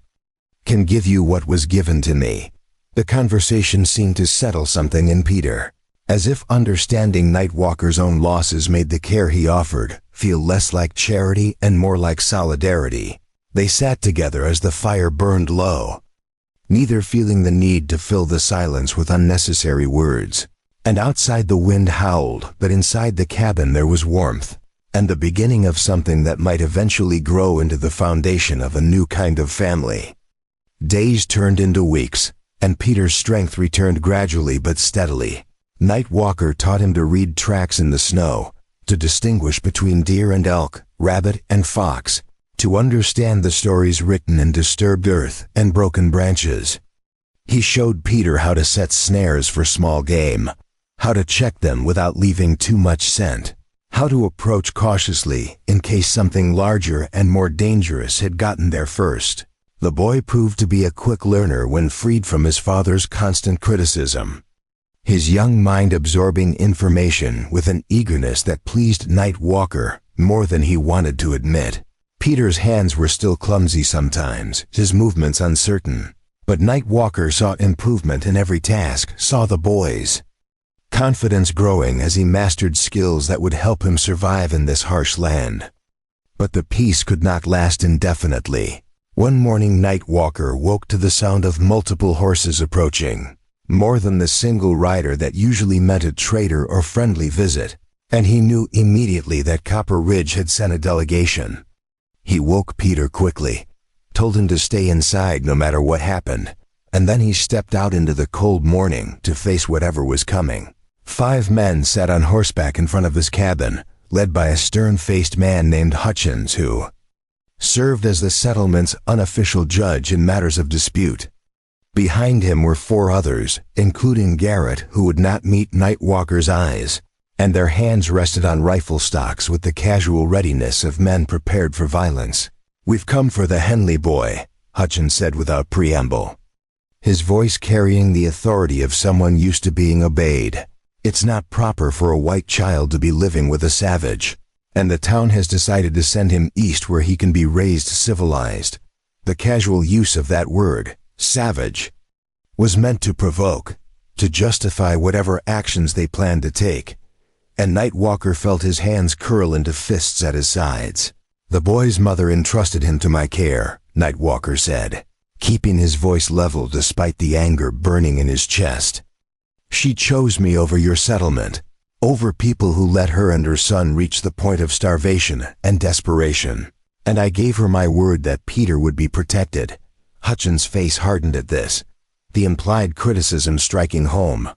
[SPEAKER 1] Can give you what was given to me." The conversation seemed to settle something in Peter, as if understanding Nightwalker's own losses made the care he offered feel less like charity and more like solidarity. They sat together as the fire burned low, neither feeling the need to fill the silence with unnecessary words. And outside the wind howled, but inside the cabin there was warmth, and the beginning of something that might eventually grow into the foundation of a new kind of family. Days turned into weeks, and Peter's strength returned gradually but steadily. Nightwalker taught him to read tracks in the snow, to distinguish between deer and elk, rabbit and fox, to understand the stories written in disturbed earth and broken branches. He showed Peter how to set snares for small game, how to check them without leaving too much scent, how to approach cautiously in case something larger and more dangerous had gotten there first. The boy proved to be a quick learner when freed from his father's constant criticism, his young mind absorbing information with an eagerness that pleased Nightwalker more than he wanted to admit. Peter's hands were still clumsy sometimes, his movements uncertain, but Nightwalker saw improvement in every task, saw the boy's confidence growing as he mastered skills that would help him survive in this harsh land. But the peace could not last indefinitely. One morning Nightwalker woke to the sound of multiple horses approaching, more than the single rider that usually meant a trader or friendly visit, and he knew immediately that Copper Ridge had sent a delegation. He woke Peter quickly, told him to stay inside no matter what happened, and then he stepped out into the cold morning to face whatever was coming. 5 men sat on horseback in front of this cabin, led by a stern-faced man named Hutchins who served as the settlement's unofficial judge in matters of dispute. Behind him were 4 others, including Garrett, who would not meet Nightwalker's eyes, and their hands rested on rifle stocks with the casual readiness of men prepared for violence. "We've come for the Henley boy," Hutchins said without preamble, his voice carrying the authority of someone used to being obeyed. "It's not proper for a white child to be living with a savage, and the town has decided to send him east where he can be raised civilized." The casual use of that word, savage, was meant to provoke, to justify whatever actions they planned to take, and Nightwalker felt his hands curl into fists at his sides. "The boy's mother entrusted him to my care," Nightwalker said, keeping his voice level despite the anger burning in his chest. "She chose me over your settlement, over people who let her and her son reach the point of starvation and desperation, and I gave her my word that Peter would be protected." Hutchins' face hardened at this, the implied criticism striking home.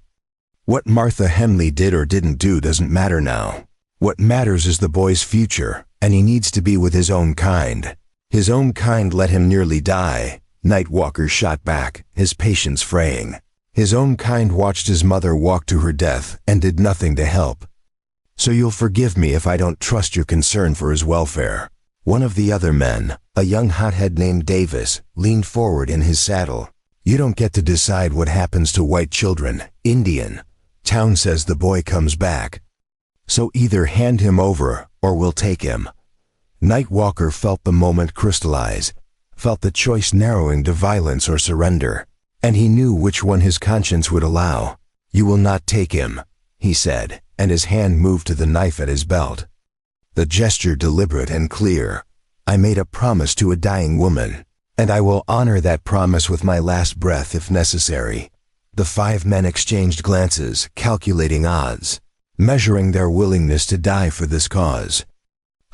[SPEAKER 1] What Martha Henley did or didn't do doesn't matter now. What matters is the boy's future, and he needs to be with his own kind. "His own kind let him nearly die," Nightwalker shot back, his patience fraying. "His own kind watched his mother walk to her death and did nothing to help. So you'll forgive me if I don't trust your concern for his welfare." One of the other men, a young hothead named Davis, leaned forward in his saddle. "You don't get to decide what happens to white children, Indian. Town says the boy comes back. So either hand him over or we'll take him." Nightwalker felt the moment crystallize, felt the choice narrowing to violence or surrender, and he knew which one his conscience would allow. "You will not take him," he said, and his hand moved to the knife at his belt. The gesture deliberate and clear. "I made a promise to a dying woman, and I will honor that promise with my last breath if necessary." The 5 men exchanged glances, calculating odds, measuring their willingness to die for this cause.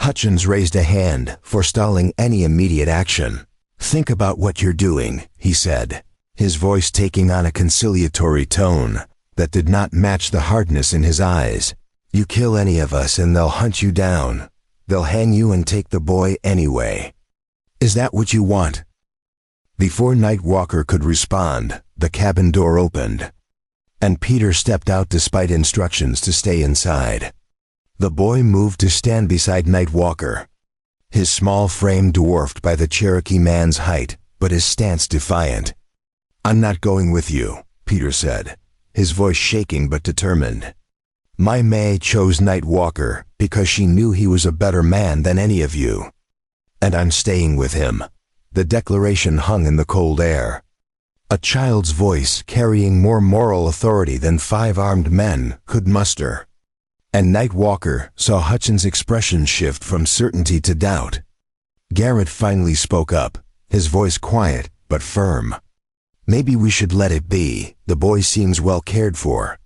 [SPEAKER 1] Hutchins raised a hand, forestalling any immediate action. "Think about what you're doing," he said, his voice taking on a conciliatory tone that did not match the hardness in his eyes. "You kill any of us and they'll hunt you down. They'll hang you and take the boy anyway. Is that what you want?" Before Nightwalker could respond, the cabin door opened, and Peter stepped out despite instructions to stay inside. The boy moved to stand beside Nightwalker, his small frame dwarfed by the Cherokee man's height, but his stance defiant. "I'm not going with you," Peter said, his voice shaking but determined. "My May chose Nightwalker because she knew he was a better man than any of you, and I'm staying with him." The declaration hung in the cold air, a child's voice carrying more moral authority than 5 armed men could muster. And Nightwalker saw Hutchins' expression shift from certainty to doubt. Garrett finally spoke up, his voice quiet but firm. "Maybe we should let it be. The boy seems well cared for.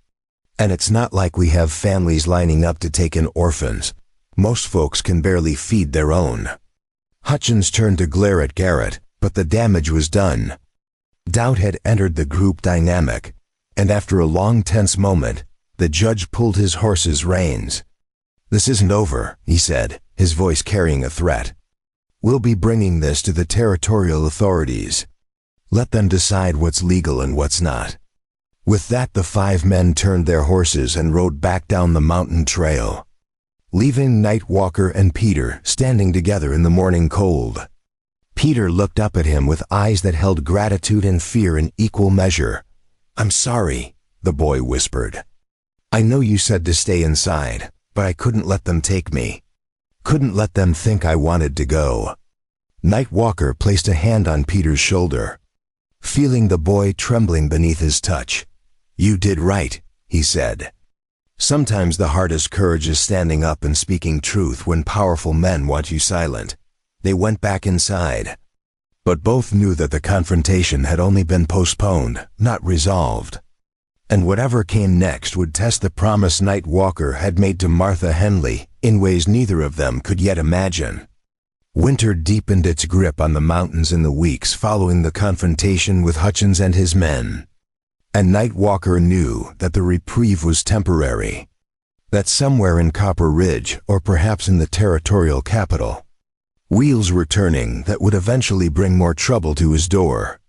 [SPEAKER 1] And it's not like we have families lining up to take in orphans. Most folks can barely feed their own." Hutchins turned to glare at Garrett, but the damage was done. Doubt had entered the group dynamic, and after a long tense moment, the judge pulled his horse's reins. "This isn't over," he said, his voice carrying a threat. "We'll be bringing this to the territorial authorities. Let them decide what's legal and what's not." With that, the 5 men turned their horses and rode back down the mountain trail, leaving Nightwalker and Peter standing together in the morning cold. Peter looked up at him with eyes that held gratitude and fear in equal measure. "I'm sorry," the boy whispered. "I know you said to stay inside, but I couldn't let them take me. Couldn't let them think I wanted to go." Nightwalker placed a hand on Peter's shoulder, feeling the boy trembling beneath his touch. "You did right," he said. "Sometimes the hardest courage is standing up and speaking truth when powerful men want you silent." They went back inside, but both knew that the confrontation had only been postponed, not resolved. And whatever came next would test the promise Nightwalker had made to Martha Henley in ways neither of them could yet imagine. Winter deepened its grip on the mountains in the weeks following the confrontation with Hutchins and his men. And Nightwalker knew that the reprieve was temporary, that somewhere in Copper Ridge, or perhaps in the territorial capital, wheels were turning that would eventually bring more trouble to his door.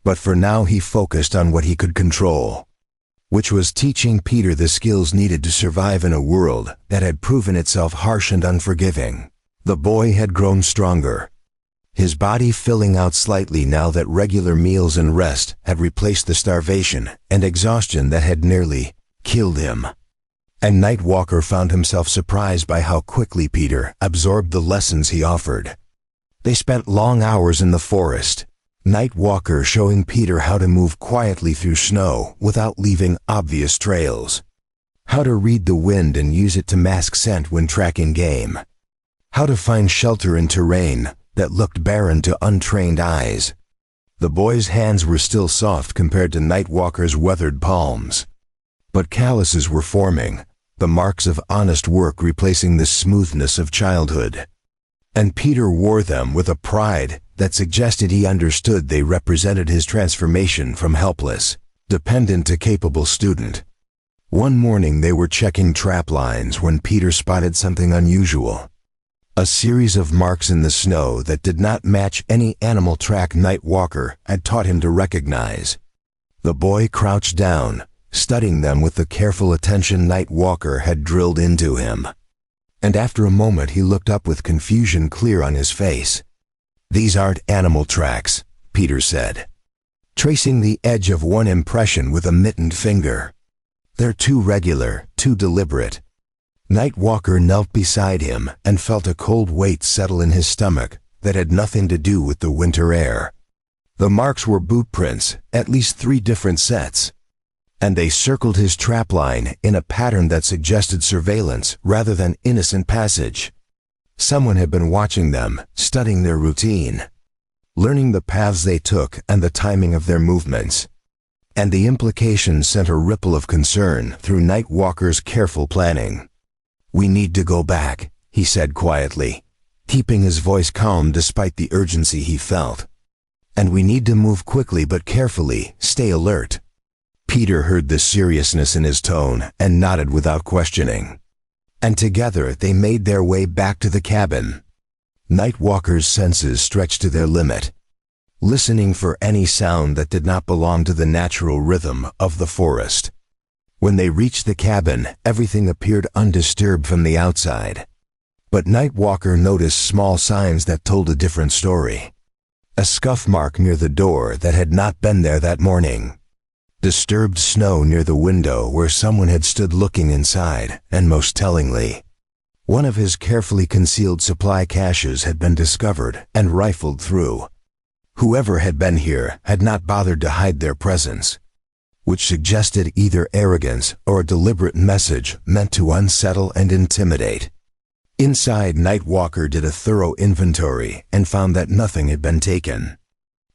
[SPEAKER 1] But for now he focused on what he could control, which was teaching Peter the skills needed to survive in a world that had proven itself harsh and unforgiving. The boy had grown stronger, his body filling out slightly now that regular meals and rest had replaced the starvation and exhaustion that had nearly killed him. And Nightwalker found himself surprised by how quickly Peter absorbed the lessons he offered. They spent long hours in the forest, Nightwalker showing Peter how to move quietly through snow without leaving obvious trails, how to read the wind and use it to mask scent when tracking game, how to find shelter in terrain that looked barren to untrained eyes. The boy's hands were still soft compared to Nightwalker's weathered palms, but calluses were forming, the marks of honest work replacing the smoothness of childhood. And Peter wore them with a pride that suggested he understood they represented his transformation from helpless, dependent to capable student. One morning they were checking trap lines when Peter spotted something unusual. A series of marks in the snow that did not match any animal track Nightwalker had taught him to recognize. The boy crouched down, studying them with the careful attention Nightwalker had drilled into him. And after a moment he looked up with confusion clear on his face. "These aren't animal tracks," Peter said, tracing the edge of one impression with a mittened finger. "They're too regular, too deliberate." Nightwalker knelt beside him and felt a cold weight settle in his stomach that had nothing to do with the winter air. The marks were boot prints, at least 3 different sets, and they circled his trapline in a pattern that suggested surveillance rather than innocent passage. Someone had been watching them, studying their routine, learning the paths they took and the timing of their movements. And the implication sent a ripple of concern through Nightwalker's careful planning. "We need to go back," he said quietly, keeping his voice calm despite the urgency he felt. "And we need to move quickly but carefully, stay alert." Peter heard the seriousness in his tone and nodded without questioning. And together they made their way back to the cabin. Nightwalker's senses stretched to their limit, listening for any sound that did not belong to the natural rhythm of the forest. When they reached the cabin, everything appeared undisturbed from the outside. But Nightwalker noticed small signs that told a different story. A scuff mark near the door that had not been there that morning. Disturbed snow near the window where someone had stood looking inside, and most tellingly, one of his carefully concealed supply caches had been discovered and rifled through. Whoever had been here had not bothered to hide their presence, which suggested either arrogance or a deliberate message meant to unsettle and intimidate. Inside, Nightwalker did a thorough inventory and found that nothing had been taken.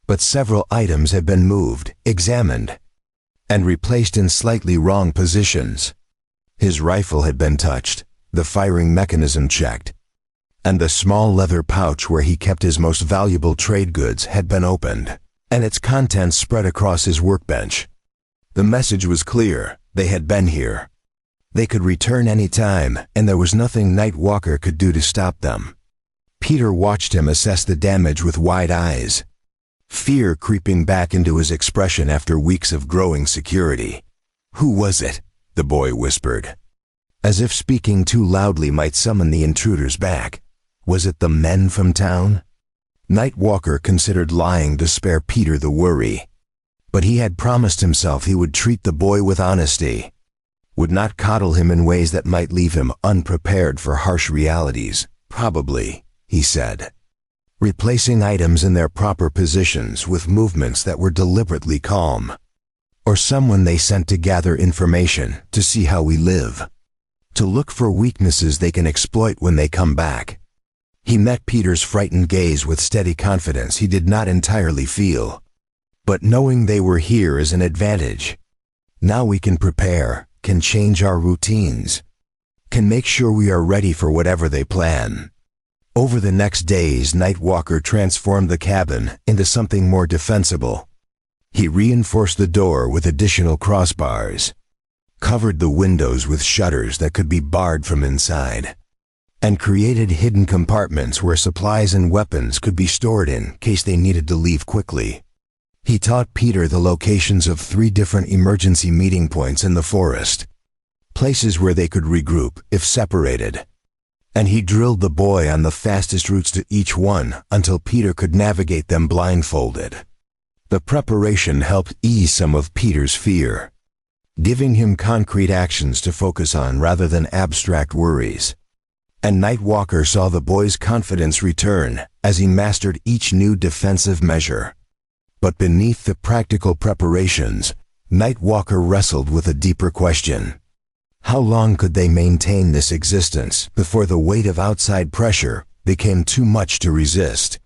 [SPEAKER 1] But several items had been moved, examined, and replaced in slightly wrong positions. His rifle had been touched, the firing mechanism checked, and the small leather pouch where he kept his most valuable trade goods had been opened, and its contents spread across his workbench. The message was clear: they had been here. They could return any time, and there was nothing Nightwalker could do to stop them. Peter watched him assess the damage with wide eyes, fear creeping back into his expression after weeks of growing security. "Who was it?" the boy whispered, as if speaking too loudly might summon the intruders back. "Was it the men from town?" Nightwalker considered lying to spare Peter the worry, but he had promised himself he would treat the boy with honesty, would not coddle him in ways that might leave him unprepared for harsh realities. "Probably," he said, replacing items in their proper positions with movements that were deliberately calm. "Or someone they sent to gather information, to see how we live, to look for weaknesses they can exploit when they come back." He met Peter's frightened gaze with steady confidence he did not entirely feel. "But knowing they were here is an advantage. Now we can prepare, can change our routines, can make sure we are ready for whatever they plan." Over the next days, Nightwalker transformed the cabin into something more defensible. He reinforced the door with additional crossbars, covered the windows with shutters that could be barred from inside, and created hidden compartments where supplies and weapons could be stored in case they needed to leave quickly. He taught Peter the locations of 3 different emergency meeting points in the forest, places where they could regroup if separated. And he drilled the boy on the fastest routes to each one until Peter could navigate them blindfolded. The preparation helped ease some of Peter's fear, giving him concrete actions to focus on rather than abstract worries. And Nightwalker saw the boy's confidence return as he mastered each new defensive measure. But beneath the practical preparations, Nightwalker wrestled with a deeper question. How long could they maintain this existence before the weight of outside pressure became too much to resist?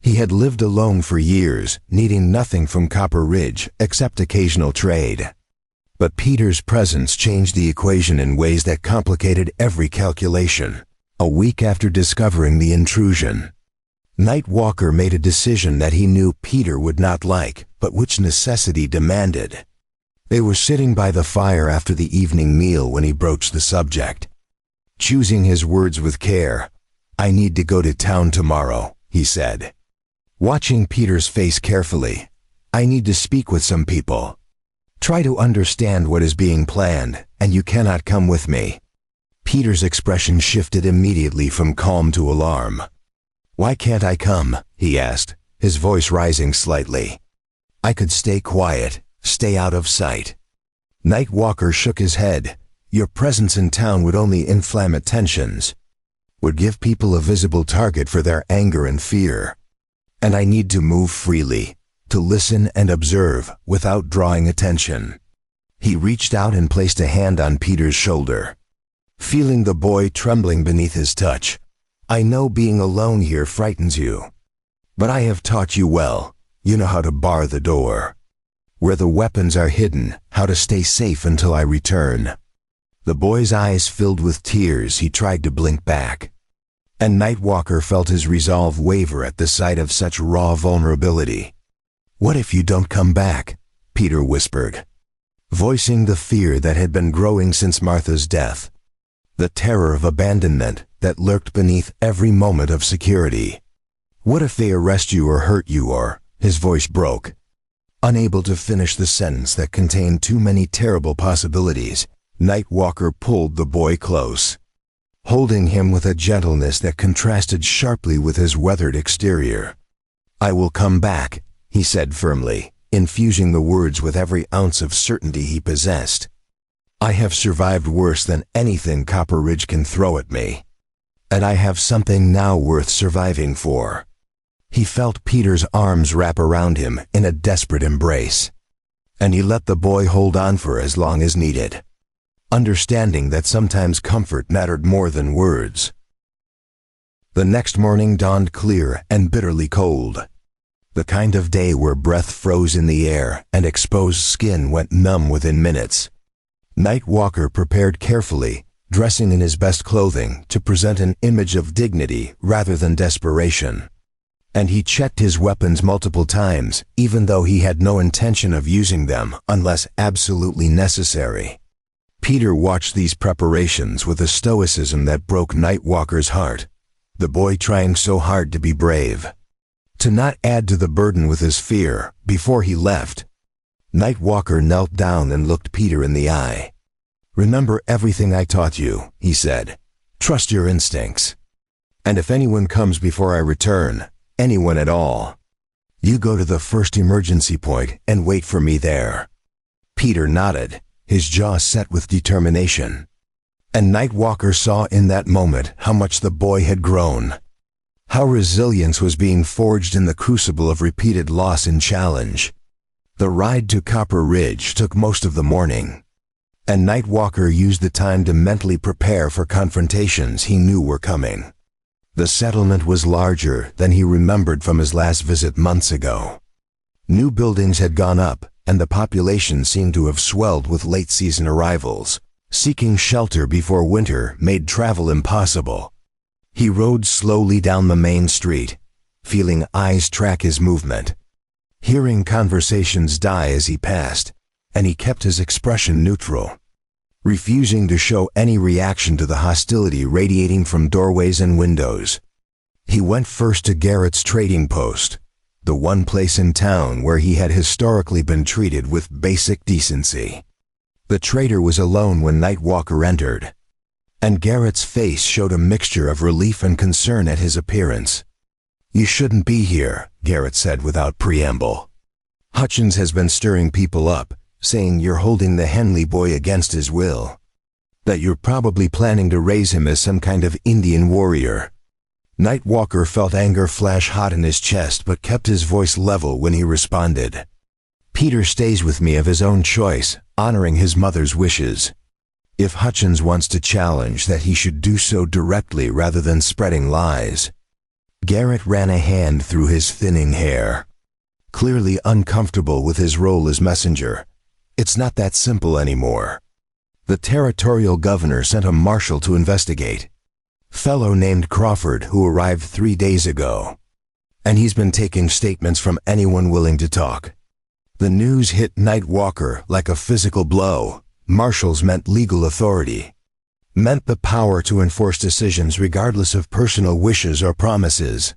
[SPEAKER 1] He had lived alone for years, needing nothing from Copper Ridge except occasional trade. But Peter's presence changed the equation in ways that complicated every calculation. A week after discovering the intrusion, Nightwalker made a decision that he knew Peter would not like, but which necessity demanded. They were sitting by the fire after the evening meal when he broached the subject. Choosing his words with care, "I need to go to town tomorrow," he said. Watching Peter's face carefully, "I need to speak with some people. Try to understand what is being planned, and you cannot come with me." Peter's expression shifted immediately from calm to alarm. "Why can't I come?" he asked, his voice rising slightly. "I could stay quiet, stay out of sight." Nightwalker shook his head. "Your presence in town would only inflame tensions, would give people a visible target for their anger and fear. And I need to move freely, to listen and observe without drawing attention." He reached out and placed a hand on Peter's shoulder, feeling the boy trembling beneath his touch. "I know being alone here frightens you, but I have taught you well. You know how to bar the door, where the weapons are hidden, how to stay safe until I return." The boy's eyes filled with tears. He tried to blink back, and Nightwalker felt his resolve waver at the sight of such raw vulnerability. "What if you don't come back?" Peter whispered, voicing the fear that had been growing since Martha's death, the terror of abandonment that lurked beneath every moment of security. "What if they arrest you or hurt you or—" His voice broke. Unable to finish the sentence that contained too many terrible possibilities, Nightwalker pulled the boy close, holding him with a gentleness that contrasted sharply with his weathered exterior. "I will come back," he said firmly, infusing the words with every ounce of certainty he possessed. "I have survived worse than anything Copper Ridge can throw at me, and I have something now worth surviving for." He felt Peter's arms wrap around him in a desperate embrace, and he let the boy hold on for as long as needed, understanding that sometimes comfort mattered more than words. The next morning dawned clear and bitterly cold, the kind of day where breath froze in the air and exposed skin went numb within minutes. Nightwalker prepared carefully, dressing in his best clothing to present an image of dignity rather than desperation. And he checked his weapons multiple times, even though he had no intention of using them unless absolutely necessary. Peter watched these preparations with a stoicism that broke Nightwalker's heart, the boy trying so hard to be brave, to not add to the burden with his fear. Before he left, Nightwalker knelt down and looked Peter in the eye. "Remember everything I taught you," he said. "Trust your instincts. And if anyone comes before I return, anyone at all, you go to the first emergency point and wait for me there." Peter nodded, his jaw set with determination. And Nightwalker saw in that moment how much the boy had grown, how resilience was being forged in the crucible of repeated loss and challenge. The ride to Copper Ridge took most of the morning, and Nightwalker used the time to mentally prepare for confrontations he knew were coming. The settlement was larger than he remembered from his last visit months ago. New buildings had gone up, and the population seemed to have swelled with late-season arrivals, seeking shelter before winter made travel impossible. He rode slowly down the main street, feeling eyes track his movement. hearing conversations die as he passed, and he kept his expression neutral, refusing to show any reaction to the hostility radiating from doorways and windows. He went first to Garrett's trading post, the one place in town where he had historically been treated with basic decency. The trader was alone when Nightwalker entered, and Garrett's face showed a mixture of relief and concern at his appearance. "You shouldn't be here," Garrett said without preamble. "Hutchins has been stirring people up, saying you're holding the Henley boy against his will, that you're probably planning to raise him as some kind of Indian warrior." Nightwalker felt anger flash hot in his chest but kept his voice level when he responded. "Peter stays with me of his own choice, honoring his mother's wishes. If Hutchins wants to challenge that, he should do so directly rather than spreading lies." Garrett ran a hand through his thinning hair, clearly uncomfortable with his role as messenger. "It's not that simple anymore. The territorial governor sent a marshal to investigate. Fellow named Crawford, who arrived 3 days ago. And he's been taking statements from anyone willing to talk." The news hit Nightwalker like a physical blow. Marshals meant legal authority, meant the power to enforce decisions regardless of personal wishes or promises.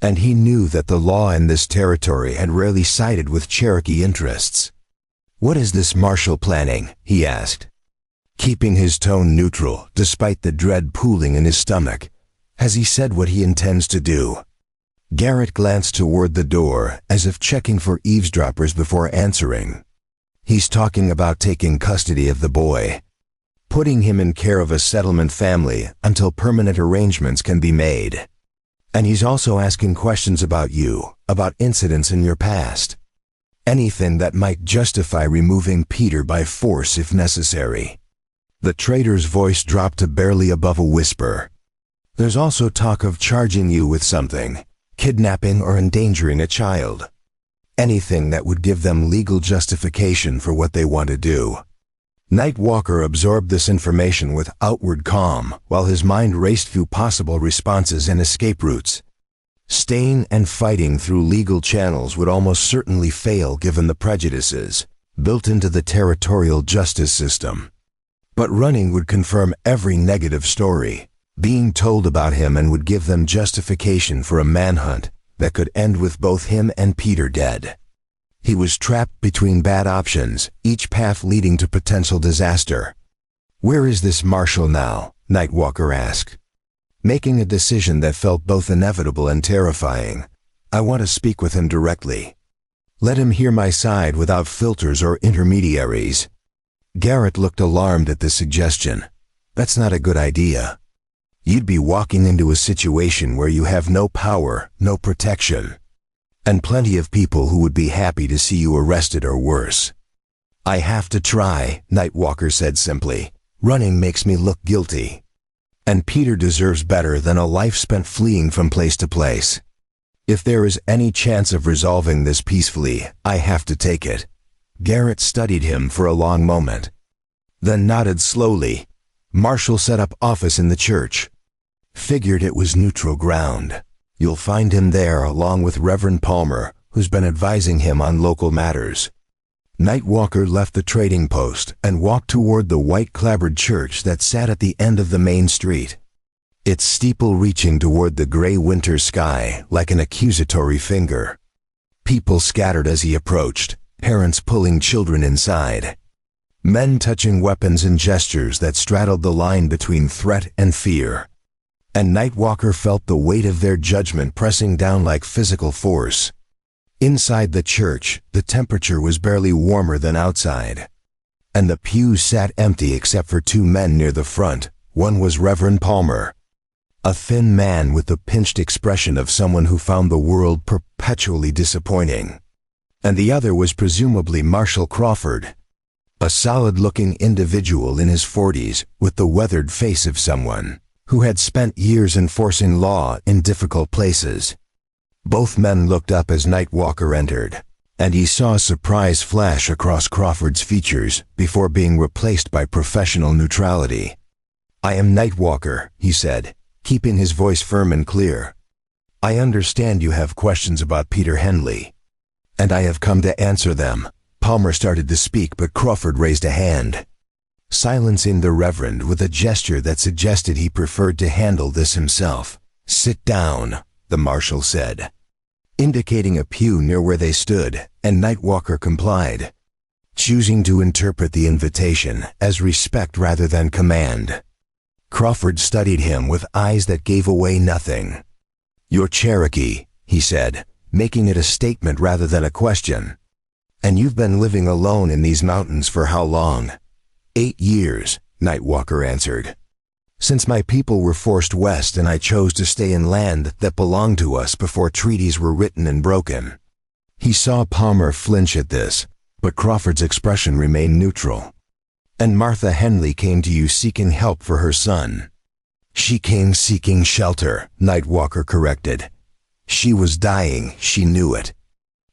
[SPEAKER 1] And he knew that the law in this territory had rarely sided with Cherokee interests. "What is this marshal planning?" he asked, keeping his tone neutral despite the dread pooling in his stomach. "Has he said what he intends to do?" Garrett glanced toward the door as if checking for eavesdroppers before answering. "He's talking about taking custody of the boy, putting him in care of a settlement family until permanent arrangements can be made. And he's also asking questions about you, about incidents in your past. Anything that might justify removing Peter by force if necessary." The trader's voice dropped to barely above a whisper. "There's also talk of charging you with something, kidnapping or endangering a child. Anything that would give them legal justification for what they want to do." Nightwalker absorbed this information with outward calm while his mind raced through possible responses and escape routes. Staying and fighting through legal channels would almost certainly fail given the prejudices built into the territorial justice system. But running would confirm every negative story being told about him and would give them justification for a manhunt that could end with both him and Peter dead. He was trapped between bad options, each path leading to potential disaster. "Where is this marshal now?" Nightwalker asked, making a decision that felt both inevitable and terrifying. "I want to speak with him directly. Let him hear my side without filters or intermediaries." Garrett looked alarmed at this suggestion. "That's not a good idea. You'd be walking into a situation where you have no power, no protection, and plenty of people who would be happy to see you arrested or worse." "I have to try," Nightwalker said simply. "Running makes me look guilty. And Peter deserves better than a life spent fleeing from place to place. If there is any chance of resolving this peacefully, I have to take it." Garrett studied him for a long moment, then nodded slowly. "Marshall set up office in the church. Figured it was neutral ground. You'll find him there along with Reverend Palmer, who's been advising him on local matters." Nightwalker left the trading post and walked toward the white-clapboard church that sat at the end of the main street, its steeple reaching toward the gray winter sky like an accusatory finger. People scattered as he approached, parents pulling children inside, men touching weapons in gestures that straddled the line between threat and fear. And Nightwalker felt the weight of their judgment pressing down like physical force. Inside the church, the temperature was barely warmer than outside, and the pews sat empty except for 2 men near the front. One was Reverend Palmer, a thin man with the pinched expression of someone who found the world perpetually disappointing. And the other was presumably Marshal Crawford, a solid-looking individual in his 40s with the weathered face of someone who had spent years enforcing law in difficult places. Both men looked up as Nightwalker entered, and he saw a surprise flash across Crawford's features before being replaced by professional neutrality. "I am Nightwalker," he said, keeping his voice firm and clear. "I understand you have questions about Peter Henley." And I have come to answer them. Palmer started to speak, but Crawford raised a hand, silencing the Reverend with a gesture that suggested he preferred to handle this himself. "Sit down," the marshal said, indicating a pew near where they stood, and Nightwalker complied, choosing to interpret the invitation as respect rather than command. Crawford studied him with eyes that gave away nothing. "You're Cherokee," he said, making it a statement rather than a question. "And you've been living alone in these mountains for how long?" 8 years, Nightwalker answered. "Since my people were forced west and I chose to stay in land that belonged to us before treaties were written and broken." He saw Palmer flinch at this, but Crawford's expression remained neutral. "And Martha Henley came to you seeking help for her son." "She came seeking shelter," Nightwalker corrected. "She was dying, she knew it.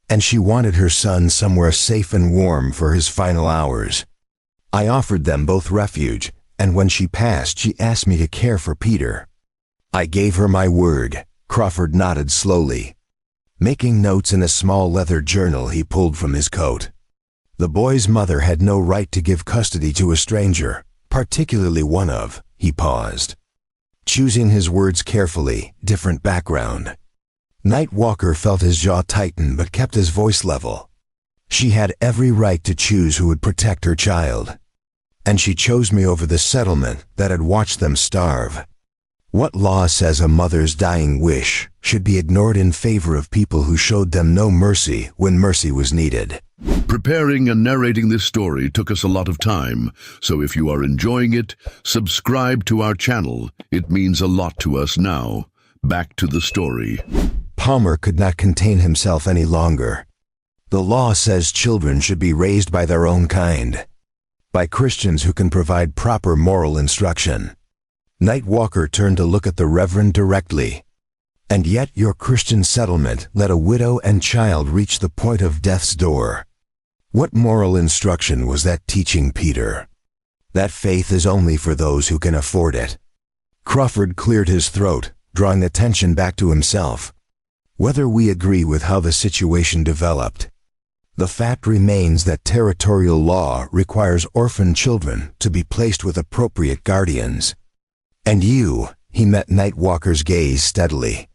[SPEAKER 1] And she wanted her son somewhere safe and warm for his final hours. I offered them both refuge, and when she passed, she asked me to care for Peter. I gave her my word." Crawford nodded slowly, making notes in a small leather journal he pulled from his coat. "The boy's mother had no right to give custody to a stranger, particularly one of," he paused, choosing his words carefully, "different background." Nightwalker felt his jaw tighten but kept his voice level. "She had every right to choose who would protect her child. And she chose me over the settlement that had watched them starve. What law says a mother's dying wish should be ignored in favor of people who showed them no mercy when mercy was needed?"
[SPEAKER 2] Preparing and narrating this story took us a lot of time, so if you are enjoying it, subscribe to our channel. It means a lot to us now. Back to the story.
[SPEAKER 1] Palmer could not contain himself any longer. "The law says children should be raised by their own kind, by Christians who can provide proper moral instruction." Nightwalker turned to look at the Reverend directly. "And yet your Christian settlement let a widow and child reach the point of death's door. What moral instruction was that teaching Peter? That faith is only for those who can afford it." Crawford cleared his throat, drawing attention back to himself. "Whether we agree with how the situation developed, the fact remains that territorial law requires orphan children to be placed with appropriate guardians. And you," he met Nightwalker's gaze steadily,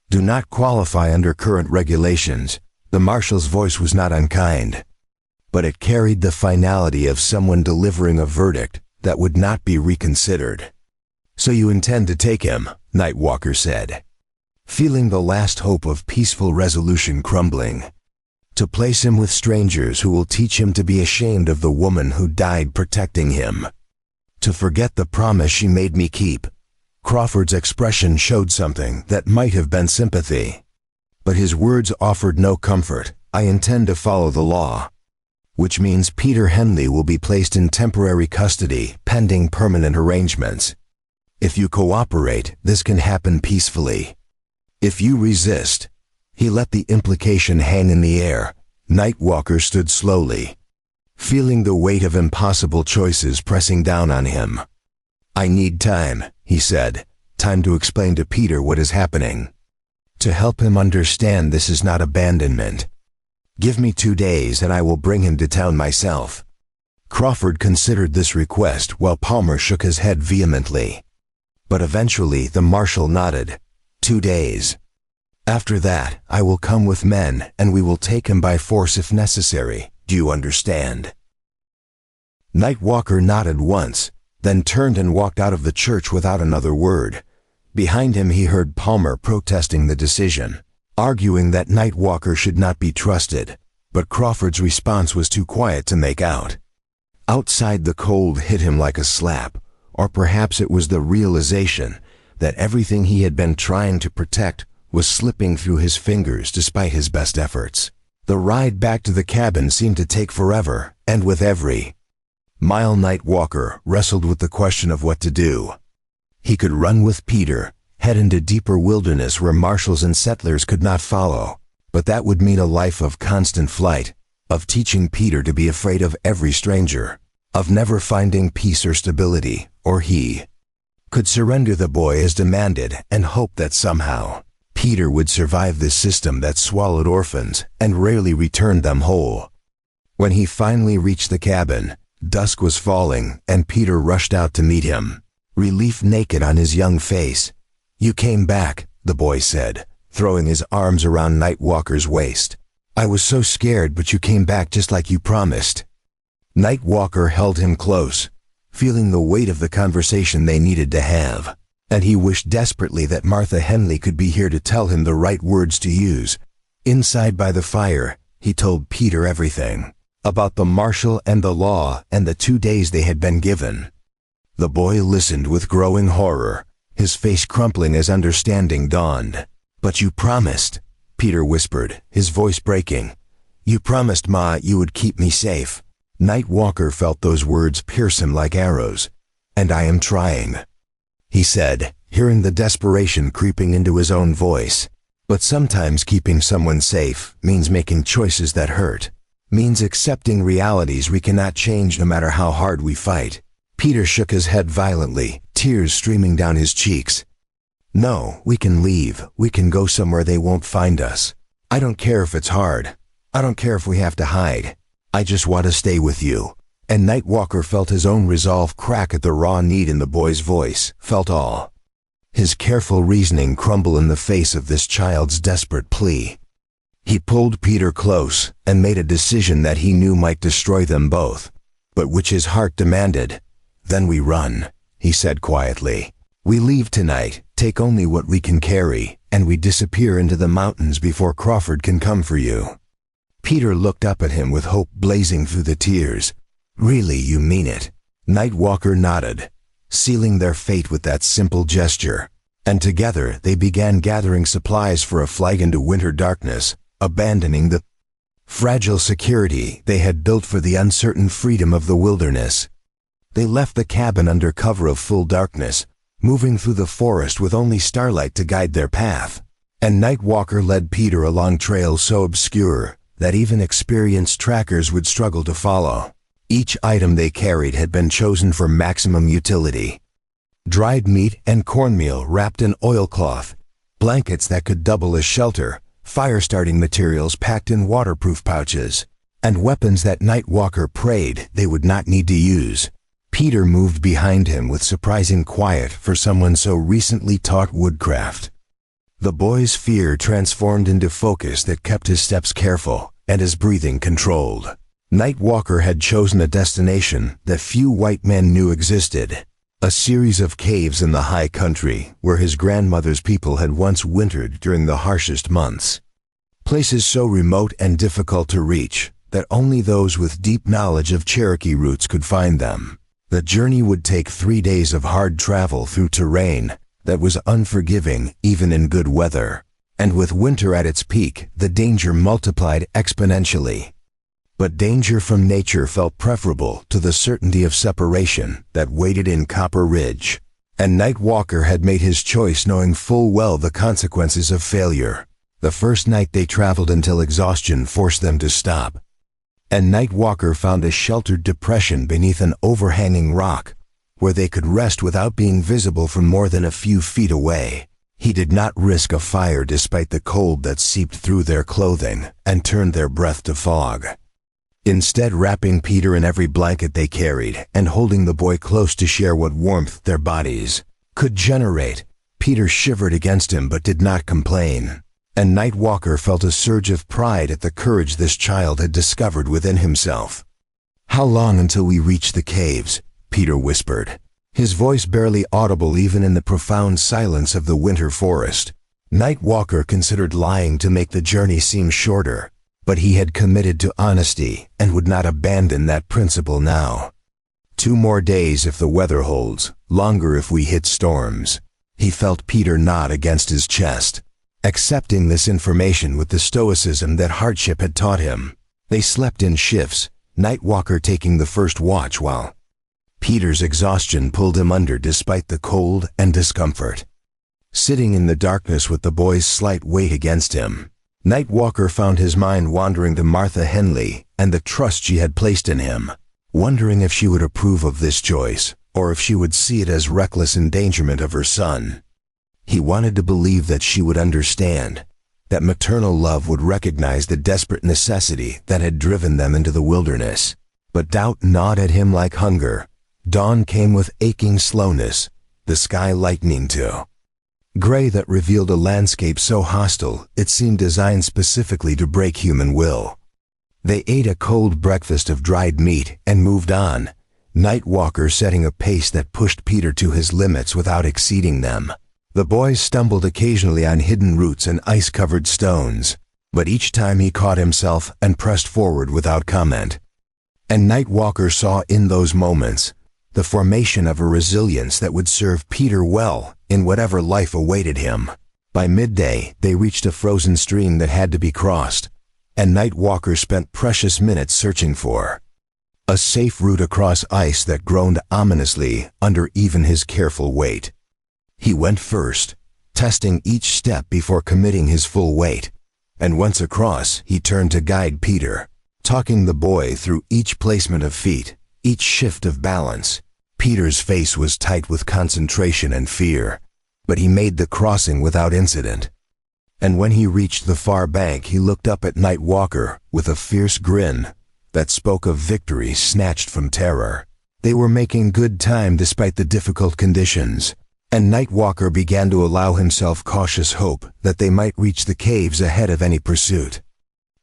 [SPEAKER 1] "do not qualify under current regulations." The marshal's voice was not unkind, but it carried the finality of someone delivering a verdict that would not be reconsidered. "So you intend to take him," Nightwalker said, feeling the last hope of peaceful resolution crumbling. "To place him with strangers who will teach him to be ashamed of the woman who died protecting him. To forget the promise she made me keep." Crawford's expression showed something that might have been sympathy, but his words offered no comfort. "I intend to follow the law, which means Peter Henley will be placed in temporary custody pending permanent arrangements. If you cooperate, this can happen peacefully. If you resist—" He let the implication hang in the air. Nightwalker stood slowly, feeling the weight of impossible choices pressing down on him. "I need time," he said, "time to explain to Peter what is happening, to help him understand this is not abandonment. Give me 2 days and I will bring him to town myself." Crawford considered this request while Palmer shook his head vehemently. But eventually the marshal nodded. 2 days. After that, I will come with men and we will take him by force if necessary. Do you understand?" Nightwalker nodded once, then turned and walked out of the church without another word. Behind him he heard Palmer protesting the decision, arguing that Nightwalker should not be trusted, but Crawford's response was too quiet to make out. Outside, the cold hit him like a slap, or perhaps it was the realization that everything he had been trying to protect was slipping through his fingers despite his best efforts. The ride back to the cabin seemed to take forever, and with every mile Nightwalker wrestled with the question of what to do. He could run with Peter, head into deeper wilderness where marshals and settlers could not follow, but that would mean a life of constant flight, of teaching Peter to be afraid of every stranger, of never finding peace or stability, or he could surrender the boy as demanded and hope that somehow Peter would survive this system that swallowed orphans and rarely returned them whole. When he finally reached the cabin, dusk was falling and Peter rushed out to meet him, relief naked on his young face. "You came back," the boy said, throwing his arms around Nightwalker's waist. "I was so scared, but you came back just like you promised." Nightwalker held him close, feeling the weight of the conversation they needed to have, and he wished desperately that Martha Henley could be here to tell him the right words to use. Inside by the fire, he told Peter everything about the marshal and the law and the 2 days they had been given. The boy listened with growing horror, his face crumpling as understanding dawned. "But you promised," Peter whispered, his voice breaking. "You promised, Ma, you would keep me safe." Nightwalker felt those words pierce him like arrows. "And I am trying," he said, hearing the desperation creeping into his own voice. "But sometimes keeping someone safe means making choices that hurt, means accepting realities we cannot change no matter how hard we fight." Peter shook his head violently, tears streaming down his cheeks. "No, we can leave. We can go somewhere they won't find us. I don't care if it's hard. I don't care if we have to hide. I just want to stay with you." And Nightwalker felt his own resolve crack at the raw need in the boy's voice, felt all his careful reasoning crumble in the face of this child's desperate plea. He pulled Peter close and made a decision that he knew might destroy them both, but which his heart demanded. "Then we run," he said quietly. "We leave tonight, take only what we can carry, and we disappear into the mountains before Crawford can come for you." Peter looked up at him with hope blazing through the tears. "Really, you mean it?" Nightwalker nodded, sealing their fate with that simple gesture, and together they began gathering supplies for a flight into winter darkness, abandoning the fragile security they had built for the uncertain freedom of the wilderness. They left the cabin under cover of full darkness, moving through the forest with only starlight to guide their path, and Nightwalker led Peter along trails so obscure that even experienced trackers would struggle to follow. Each item they carried had been chosen for maximum utility. Dried meat and cornmeal wrapped in oilcloth, blankets that could double as shelter, fire-starting materials packed in waterproof pouches, and weapons that Nightwalker prayed they would not need to use. Peter moved behind him with surprising quiet for someone so recently taught woodcraft. The boy's fear transformed into focus that kept his steps careful and his breathing controlled. Nightwalker had chosen a destination that few white men knew existed, a series of caves in the high country where his grandmother's people had once wintered during the harshest months. Places so remote and difficult to reach that only those with deep knowledge of Cherokee roots could find them. The journey would take 3 days of hard travel through terrain that was unforgiving even in good weather, and with winter at its peak, the danger multiplied exponentially. But danger from nature felt preferable to the certainty of separation that waited in Copper Ridge, and Nightwalker had made his choice knowing full well the consequences of failure. The first night they traveled until exhaustion forced them to stop, and Nightwalker found a sheltered depression beneath an overhanging rock, where they could rest without being visible from more than a few feet away. He did not risk a fire despite the cold that seeped through their clothing and turned their breath to fog. Instead, wrapping Peter in every blanket they carried and holding the boy close to share what warmth their bodies could generate, Peter shivered against him but did not complain. And Nightwalker felt a surge of pride at the courage this child had discovered within himself. "How long until we reach the caves?" Peter whispered, his voice barely audible even in the profound silence of the winter forest. Nightwalker considered lying to make the journey seem shorter, but he had committed to honesty and would not abandon that principle now. 2 more days if the weather holds, longer if we hit storms." He felt Peter nod against his chest, accepting this information with the stoicism that hardship had taught him. They slept in shifts, Nightwalker taking the first watch while Peter's exhaustion pulled him under despite the cold and discomfort. Sitting in the darkness with the boy's slight weight against him, Nightwalker found his mind wandering to Martha Henley and the trust she had placed in him, wondering if she would approve of this choice or if she would see it as reckless endangerment of her son. He wanted to believe that she would understand, that maternal love would recognize the desperate necessity that had driven them into the wilderness. But doubt gnawed at him like hunger. Dawn came with aching slowness, the sky lightening too. Gray that revealed a landscape so hostile it seemed designed specifically to break human will. They ate a cold breakfast of dried meat and moved on, Nightwalker setting a pace that pushed Peter to his limits without exceeding them. The boys stumbled occasionally on hidden roots and ice-covered stones, but each time he caught himself and pressed forward without comment. And Nightwalker saw in those moments the formation of a resilience that would serve Peter well in whatever life awaited him. By midday, they reached a frozen stream that had to be crossed, and Nightwalker spent precious minutes searching for a safe route across ice that groaned ominously under even his careful weight. He went first, testing each step before committing his full weight, and once across, he turned to guide Peter, talking the boy through each placement of feet, each shift of balance. Peter's face was tight with concentration and fear, but he made the crossing without incident. And when he reached the far bank, he looked up at Nightwalker with a fierce grin that spoke of victory snatched from terror. They were making good time despite the difficult conditions, and Nightwalker began to allow himself cautious hope that they might reach the caves ahead of any pursuit.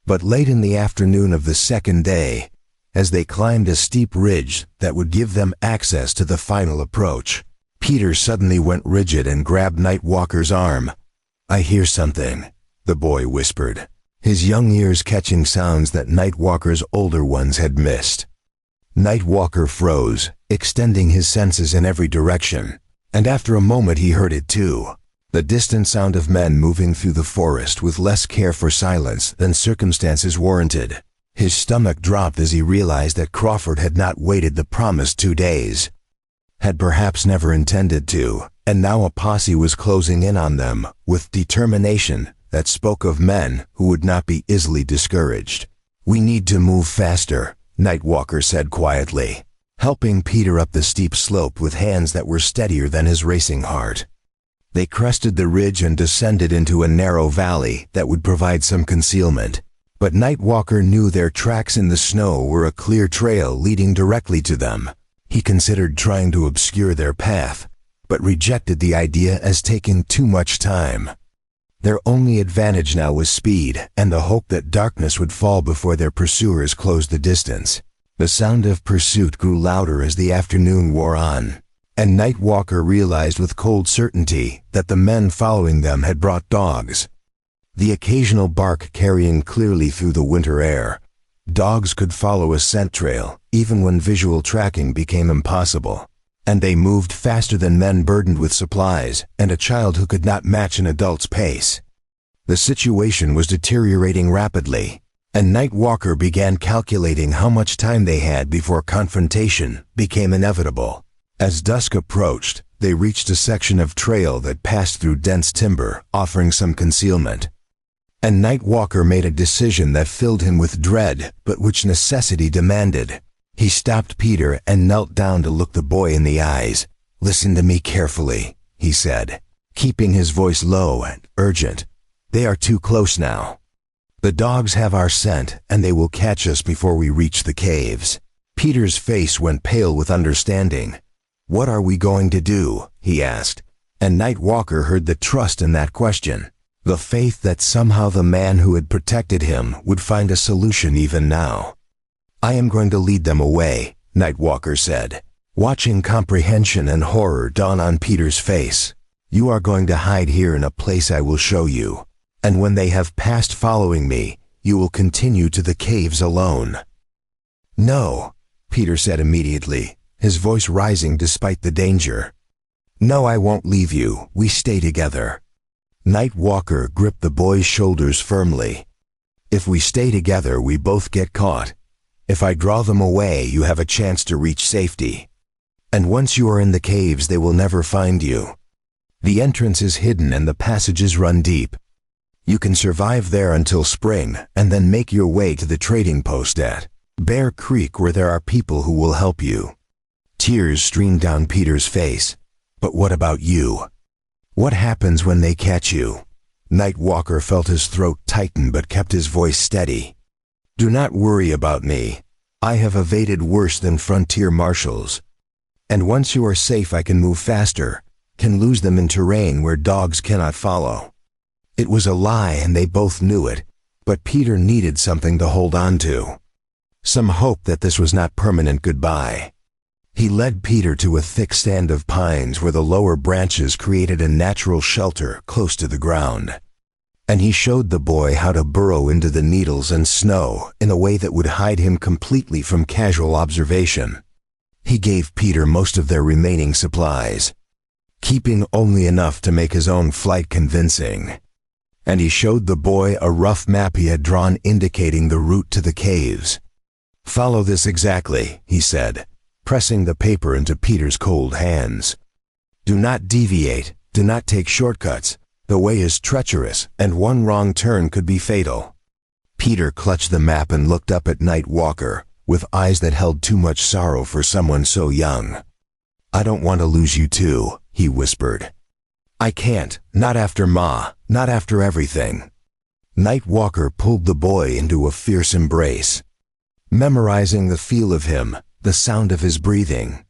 [SPEAKER 1] But late in the afternoon of the second day, as they climbed a steep ridge that would give them access to the final approach, Peter suddenly went rigid and grabbed Nightwalker's arm. "I hear something," the boy whispered, his young ears catching sounds that Nightwalker's older ones had missed. Nightwalker froze, extending his senses in every direction, and after a moment he heard it too, the distant sound of men moving through the forest with less care for silence than circumstances warranted. His stomach dropped as he realized that Crawford had not waited the promised 2 days, had perhaps never intended to, and now a posse was closing in on them with determination that spoke of men who would not be easily discouraged. "We need to move faster," Nightwalker said quietly, helping Peter up the steep slope with hands that were steadier than his racing heart. They crested the ridge and descended into a narrow valley that would provide some concealment. But Nightwalker knew their tracks in the snow were a clear trail leading directly to them. He considered trying to obscure their path, but rejected the idea as taking too much time. Their only advantage now was speed and the hope that darkness would fall before their pursuers closed the distance. The sound of pursuit grew louder as the afternoon wore on, and Nightwalker realized with cold certainty that the men following them had brought dogs. The occasional bark carrying clearly through the winter air. Dogs could follow a scent trail, even when visual tracking became impossible. And they moved faster than men burdened with supplies, and a child who could not match an adult's pace. The situation was deteriorating rapidly, and Nightwalker began calculating how much time they had before confrontation became inevitable. As dusk approached, they reached a section of trail that passed through dense timber, offering some concealment. And Nightwalker made a decision that filled him with dread, but which necessity demanded. He stopped Peter and knelt down to look the boy in the eyes. "Listen to me carefully," he said, keeping his voice low and urgent. "They are too close now. The dogs have our scent, and they will catch us before we reach the caves." Peter's face went pale with understanding. "What are we going to do?" he asked, and Nightwalker heard the trust in that question. The faith that somehow the man who had protected him would find a solution even now. "I am going to lead them away," Nightwalker said, watching comprehension and horror dawn on Peter's face. "You are going to hide here in a place I will show you, and when they have passed following me, you will continue to the caves alone." "No," Peter said immediately, his voice rising despite the danger. "No, I won't leave you. We stay together." Nightwalker gripped the boy's shoulders firmly. "If we stay together, we both get caught. If I draw them away, you have a chance to reach safety. And once you are in the caves, they will never find you. The entrance is hidden and the passages run deep. You can survive there until spring, and then make your way to the trading post at Bear Creek, where there are people who will help you." Tears streamed down Peter's face. "But what about you?" What happens when they catch you? Night Walker felt his throat tighten but kept his voice steady. Do not worry about me. I have evaded worse than frontier marshals. And once you are safe I can move faster, can lose them in terrain where dogs cannot follow. It was a lie and they both knew it, but Peter needed something to hold on to. Some hope that this was not permanent goodbye. He led Peter to a thick stand of pines where the lower branches created a natural shelter close to the ground. And he showed the boy how to burrow into the needles and snow in a way that would hide him completely from casual observation. He gave Peter most of their remaining supplies, keeping only enough to make his own flight convincing. And he showed the boy a rough map he had drawn indicating the route to the caves. Follow this exactly, he said, pressing the paper into Peter's cold hands. Do not deviate, do not take shortcuts. The way is treacherous, and one wrong turn could be fatal. Peter clutched the map and looked up at Night Walker, with eyes that held too much sorrow for someone so young. I don't want to lose you too, he whispered. I can't, not after Ma, not after everything. Night Walker pulled the boy into a fierce embrace, memorizing the feel of him, the sound of his breathing,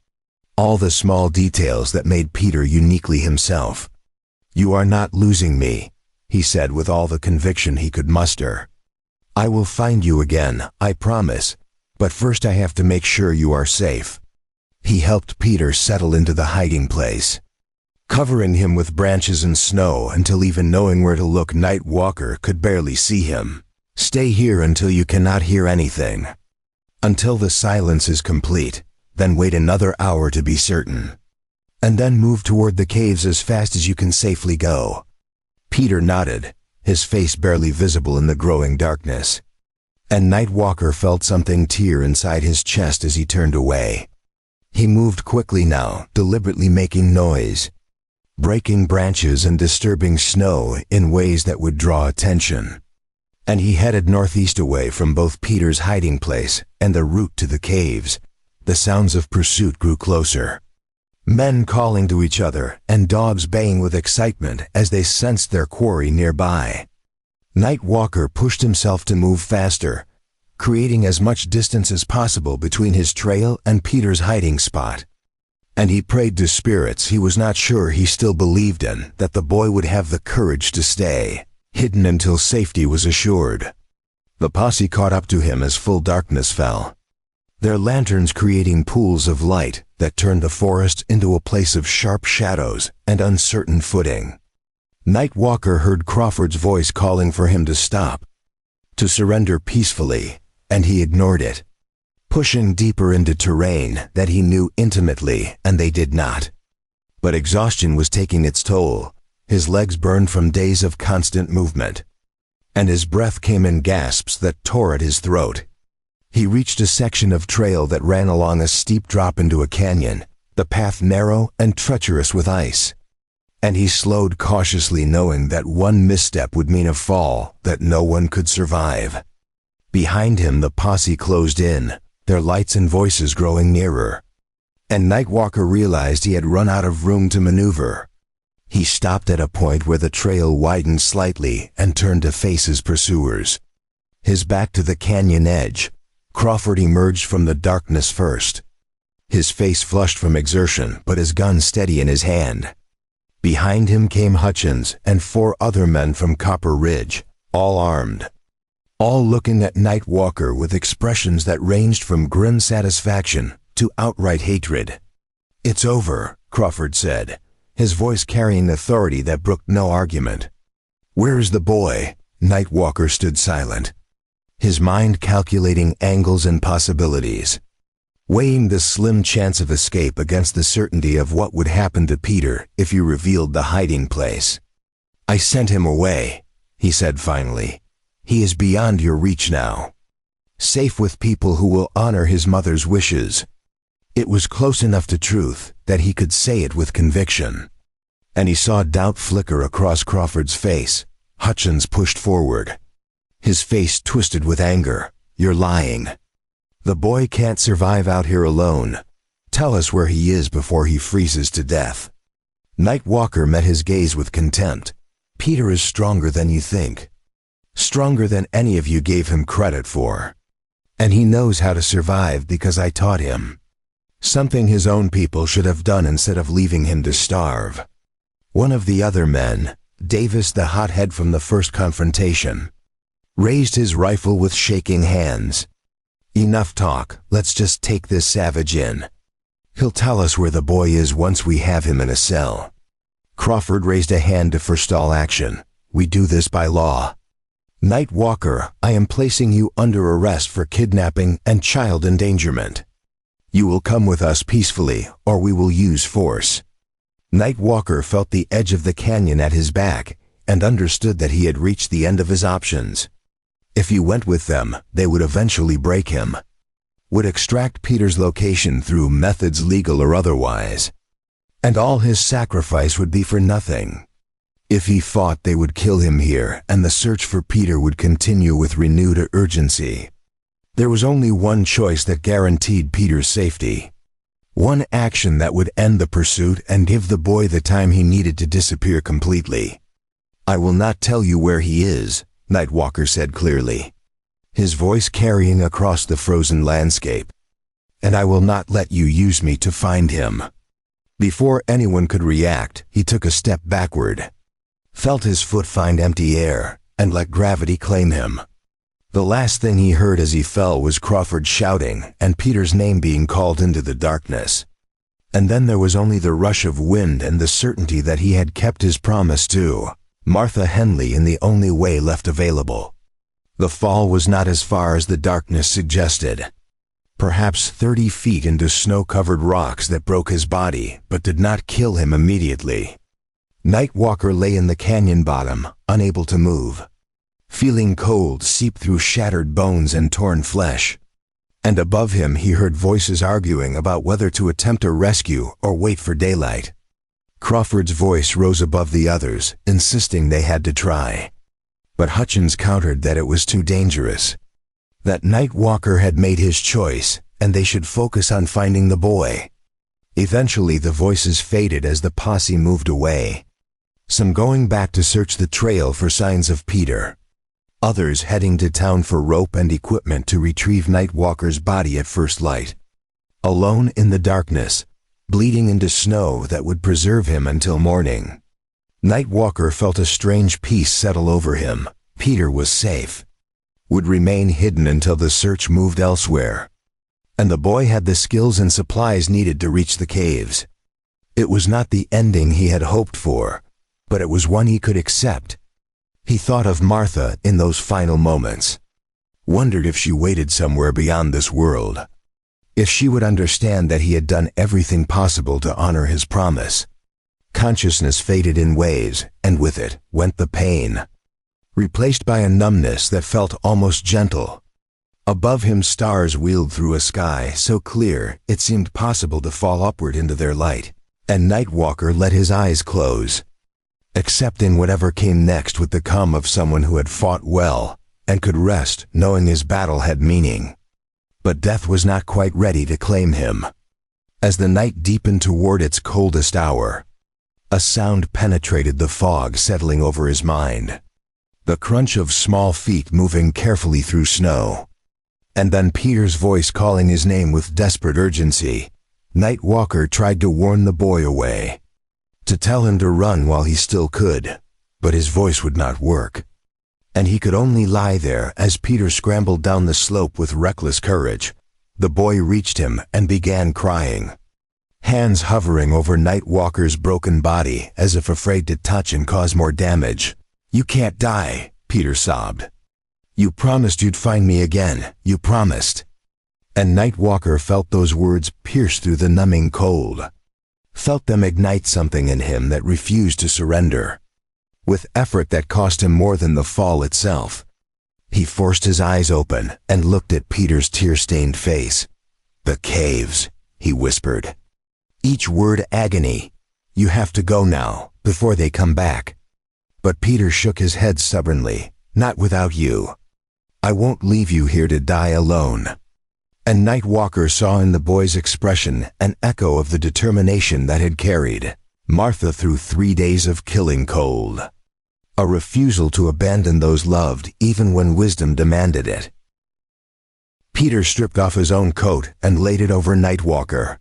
[SPEAKER 1] all the small details that made Peter uniquely himself. You are not losing me, he said with all the conviction he could muster. I will find you again, I promise, but first I have to make sure you are safe. He helped Peter settle into the hiding place, covering him with branches and snow until even knowing where to look Night Walker could barely see him. Stay here until you cannot hear anything. Until the silence is complete, then wait another hour to be certain. And then move toward the caves as fast as you can safely go. Peter nodded, his face barely visible in the growing darkness. And Night Walker felt something tear inside his chest as he turned away. He moved quickly now, deliberately making noise, breaking branches and disturbing snow in ways that would draw attention. And he headed northeast away from both Peter's hiding place and the route to the caves. The sounds of pursuit grew closer. Men calling to each other and dogs baying with excitement as they sensed their quarry nearby. Night Walker pushed himself to move faster, creating as much distance as possible between his trail and Peter's hiding spot. And he prayed to spirits he was not sure he still believed in that the boy would have the courage to stay hidden until safety was assured. The posse caught up to him as full darkness fell, their lanterns creating pools of light that turned the forest into a place of sharp shadows and uncertain footing. Night Walker heard Crawford's voice calling for him to stop, to surrender peacefully, and he ignored it, pushing deeper into terrain that he knew intimately and they did not. But exhaustion was taking its toll. His legs burned from days of constant movement, and his breath came in gasps that tore at his throat. He reached a section of trail that ran along a steep drop into a canyon, the path narrow and treacherous with ice. And he slowed cautiously, knowing that one misstep would mean a fall that no one could survive. Behind him the posse closed in, their lights and voices growing nearer. And Night Walker realized he had run out of room to maneuver. He stopped at a point where the trail widened slightly and turned to face his pursuers. His back to the canyon edge, Crawford emerged from the darkness first, his face flushed from exertion but his gun steady in his hand. Behind him came Hutchins and 4 other men from Copper Ridge, all armed, all looking at Night Walker with expressions that ranged from grim satisfaction to outright hatred. It's over, Crawford said, his voice carrying authority that brooked no argument. Where is the boy? Night Walker stood silent, his mind calculating angles and possibilities, weighing the slim chance of escape against the certainty of what would happen to Peter if he revealed the hiding place. I sent him away, he said finally. He is beyond your reach now, safe with people who will honor his mother's wishes. It was close enough to truth that he could say it with conviction. And he saw doubt flicker across Crawford's face. Hutchins pushed forward, his face twisted with anger. You're lying. The boy can't survive out here alone. Tell us where he is before he freezes to death. Nightwalker met his gaze with contempt. Peter is stronger than you think. Stronger than any of you gave him credit for. And he knows how to survive because I taught him. Something his own people should have done instead of leaving him to starve. One of the other men, Davis the hothead from the first confrontation, raised his rifle with shaking hands. Enough talk, let's just take this savage in. He'll tell us where the boy is once we have him in a cell. Crawford raised a hand to forestall action. We do this by law. Nightwalker, I am placing you under arrest for kidnapping and child endangerment. You will come with us peacefully, or we will use force. Nightwalker felt the edge of the canyon at his back and understood that he had reached the end of his options. If he went with them, they would eventually break him. Would extract Peter's location through methods legal or otherwise. And all his sacrifice would be for nothing. If he fought, they would kill him here, and the search for Peter would continue with renewed urgency. There was only one choice that guaranteed Peter's safety. One action that would end the pursuit and give the boy the time he needed to disappear completely. I will not tell you where he is, Nightwalker said clearly, his voice carrying across the frozen landscape. And I will not let you use me to find him. Before anyone could react, he took a step backward, felt his foot find empty air, and let gravity claim him. The last thing he heard as he fell was Crawford shouting and Peter's name being called into the darkness. And then there was only the rush of wind and the certainty that he had kept his promise to Martha Henley in the only way left available. The fall was not as far as the darkness suggested. Perhaps 30 feet into snow-covered rocks that broke his body but did not kill him immediately. Nightwalker lay in the canyon bottom, unable to move, feeling cold seep through shattered bones and torn flesh. And above him he heard voices arguing about whether to attempt a rescue or wait for daylight. Crawford's voice rose above the others, insisting they had to try. But Hutchins countered that it was too dangerous. That Nightwalker had made his choice, and they should focus on finding the boy. Eventually the voices faded as the posse moved away. Some going back to search the trail for signs of Peter. Others heading to town for rope and equipment to retrieve Nightwalker's body at first light. Alone in the darkness, bleeding into snow that would preserve him until morning. Nightwalker felt a strange peace settle over him. Peter was safe. Would remain hidden until the search moved elsewhere. And the boy had the skills and supplies needed to reach the caves. It was not the ending he had hoped for, but it was one he could accept. He thought of Martha in those final moments. Wondered if she waited somewhere beyond this world. If she would understand that he had done everything possible to honor his promise. Consciousness faded in waves, and with it went the pain. Replaced by a numbness that felt almost gentle. Above him stars wheeled through a sky so clear it seemed possible to fall upward into their light, and Nightwalker let his eyes close, accepting whatever came next with the calm of someone who had fought well and could rest knowing his battle had meaning. But death was not quite ready to claim him. As the night deepened toward its coldest hour, a sound penetrated the fog settling over his mind. The crunch of small feet moving carefully through snow. And then Peter's voice calling his name with desperate urgency. Nightwalker tried to warn the boy away, to tell him to run while he still could, but his voice would not work. And he could only lie there as Peter scrambled down the slope with reckless courage. The boy reached him and began crying, hands hovering over Nightwalker's broken body as if afraid to touch and cause more damage. You can't die, Peter sobbed. You promised you'd find me again, you promised. And Nightwalker felt those words pierce through the numbing cold. Felt them ignite something in him that refused to surrender. With effort that cost him more than the fall itself. He forced his eyes open and looked at Peter's tear-stained face. The caves, he whispered. Each word agony. You have to go now, before they come back. But Peter shook his head stubbornly. Not without you. I won't leave you here to die alone. And Nightwalker saw in the boy's expression an echo of the determination that had carried Martha through 3 days of killing cold. A refusal to abandon those loved even when wisdom demanded it. Peter stripped off his own coat and laid it over Nightwalker.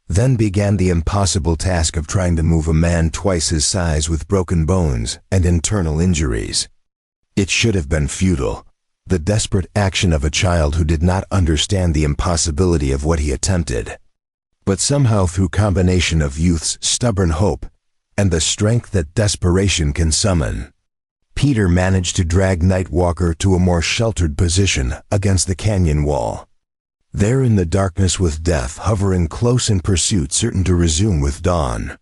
[SPEAKER 1] Then began the impossible task of trying to move a man twice his size with broken bones and internal injuries. It should have been futile, the desperate action of a child who did not understand the impossibility of what he attempted. But somehow, through combination of youth's stubborn hope and the strength that desperation can summon, Peter managed to drag Nightwalker to a more sheltered position against the canyon wall. There in the darkness, with death hovering close in pursuit, certain to resume with dawn,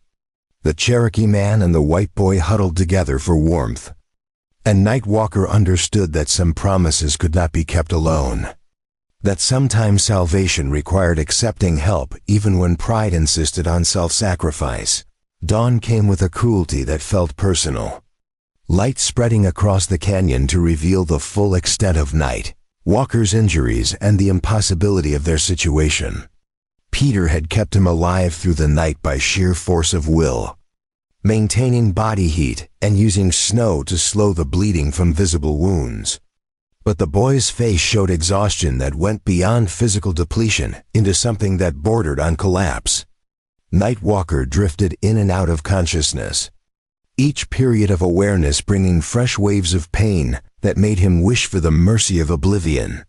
[SPEAKER 1] the Cherokee man and the white boy huddled together for warmth. And Nightwalker understood that some promises could not be kept alone. That sometimes salvation required accepting help even when pride insisted on self-sacrifice. Dawn came with a cruelty that felt personal. Light spreading across the canyon to reveal the full extent of Nightwalker's injuries and the impossibility of their situation. Peter had kept him alive through the night by sheer force of will, maintaining body heat and using snow to slow the bleeding from visible wounds. But the boy's face showed exhaustion that went beyond physical depletion into something that bordered on collapse. Nightwalker drifted in and out of consciousness, each period of awareness bringing fresh waves of pain that made him wish for the mercy of oblivion.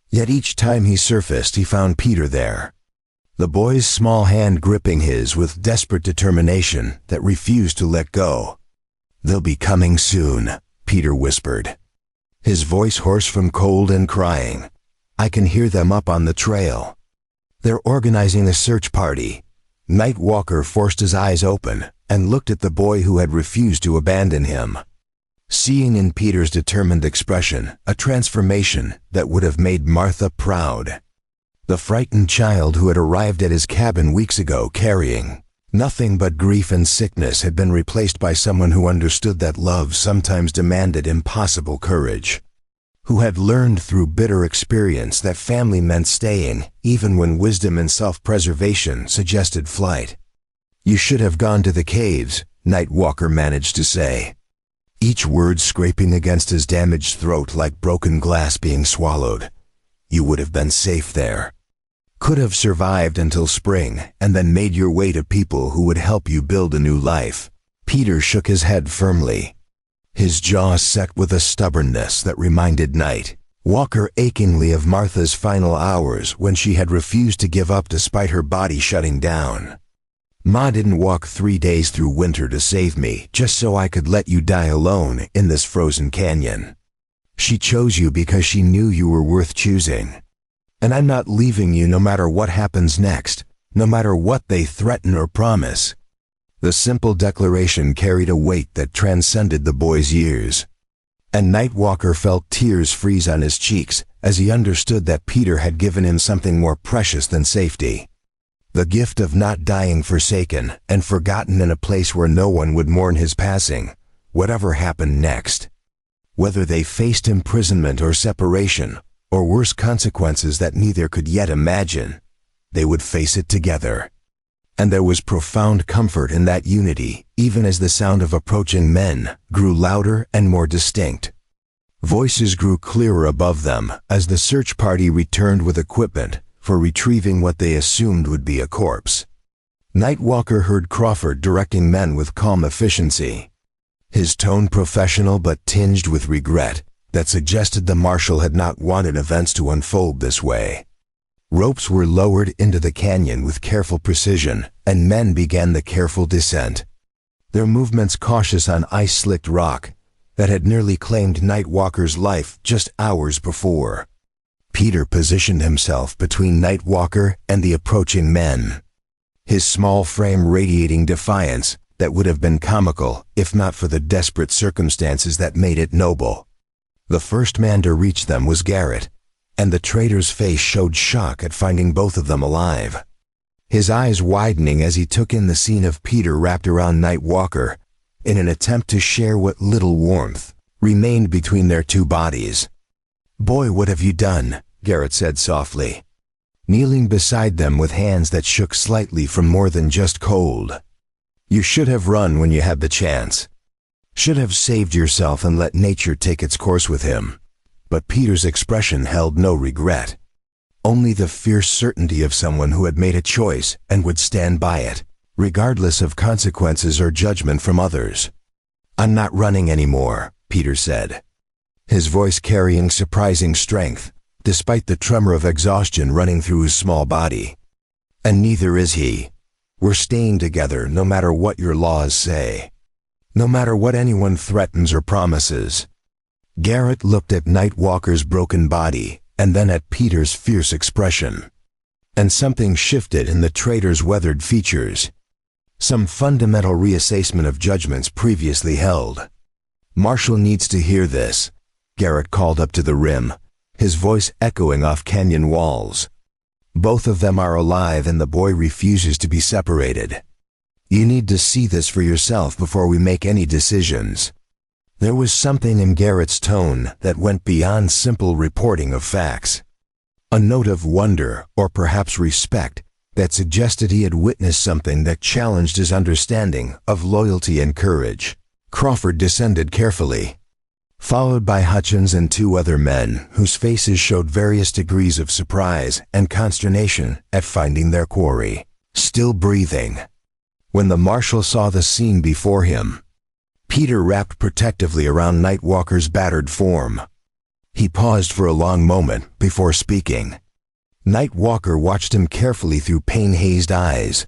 [SPEAKER 1] Yet each time he surfaced, he found Peter there, the boy's small hand gripping his with desperate determination that refused to let go. "They'll be coming soon," Peter whispered, his voice hoarse from cold and crying. "I can hear them up on the trail. They're organizing a search party." Nightwalker forced his eyes open and looked at the boy who had refused to abandon him, seeing in Peter's determined expression a transformation that would have made Martha proud. The frightened child who had arrived at his cabin weeks ago carrying nothing but grief and sickness had been replaced by someone who understood that love sometimes demanded impossible courage, who had learned through bitter experience that family meant staying even when wisdom and self-preservation suggested flight. "You should have gone to the caves," Nightwalker managed to say, each word scraping against his damaged throat like broken glass being swallowed. "You would have been safe there. Could have survived until spring and then made your way to people who would help you build a new life." Peter shook his head firmly, his jaw set with a stubbornness that reminded Nightwalker achingly of Martha's final hours when she had refused to give up despite her body shutting down. "Ma didn't walk 3 days through winter to save me just so I could let you die alone in this frozen canyon. She chose you because she knew you were worth choosing. And I'm not leaving you no matter what happens next, no matter what they threaten or promise." The simple declaration carried a weight that transcended the boy's years. And Nightwalker felt tears freeze on his cheeks as he understood that Peter had given him something more precious than safety. The gift of not dying forsaken and forgotten in a place where no one would mourn his passing, whatever happened next. Whether they faced imprisonment or separation, or worse consequences that neither could yet imagine, they would face it together. And there was profound comfort in that unity, even as the sound of approaching men grew louder and more distinct. Voices grew clearer above them as the search party returned with equipment for retrieving what they assumed would be a corpse. Nightwalker heard Crawford directing men with calm efficiency, his tone professional but tinged with regret that suggested the marshal had not wanted events to unfold this way. Ropes were lowered into the canyon with careful precision, and men began the careful descent, their movements cautious on ice-slicked rock that had nearly claimed Nightwalker's life just hours before. Peter positioned himself between Nightwalker and the approaching men, his small frame radiating defiance that would have been comical if not for the desperate circumstances that made it noble. The first man to reach them was Garrett, and the trader's face showed shock at finding both of them alive, his eyes widening as he took in the scene of Peter wrapped around Nightwalker in an attempt to share what little warmth remained between their two bodies. "Boy, what have you done?" Garrett said softly, kneeling beside them with hands that shook slightly from more than just cold. You should have run when you had the chance. Should have saved yourself and let nature take its course with him. But Peter's expression held no regret. Only the fierce certainty of someone who had made a choice and would stand by it, regardless of consequences or judgment from others. "I'm not running anymore," Peter said, his voice carrying surprising strength, despite the tremor of exhaustion running through his small body. "And neither is he. We're staying together no matter what your laws say. No matter what anyone threatens or promises." Garrett looked at Nightwalker's broken body and then at Peter's fierce expression. And something shifted in the traitor's weathered features. Some fundamental reassessment of judgments previously held. "Marshall needs to hear this," Garrett called up to the rim, his voice echoing off canyon walls. "Both of them are alive and the boy refuses to be separated. You need to see this for yourself before we make any decisions." There was something in Garrett's tone that went beyond simple reporting of facts. A note of wonder, or perhaps respect, that suggested he had witnessed something that challenged his understanding of loyalty and courage. Crawford descended carefully, followed by Hutchins and two other men whose faces showed various degrees of surprise and consternation at finding their quarry still breathing. When the marshal saw the scene before him, Peter wrapped protectively around Nightwalker's battered form. He paused for a long moment before speaking. Nightwalker watched him carefully through pain-hazed eyes,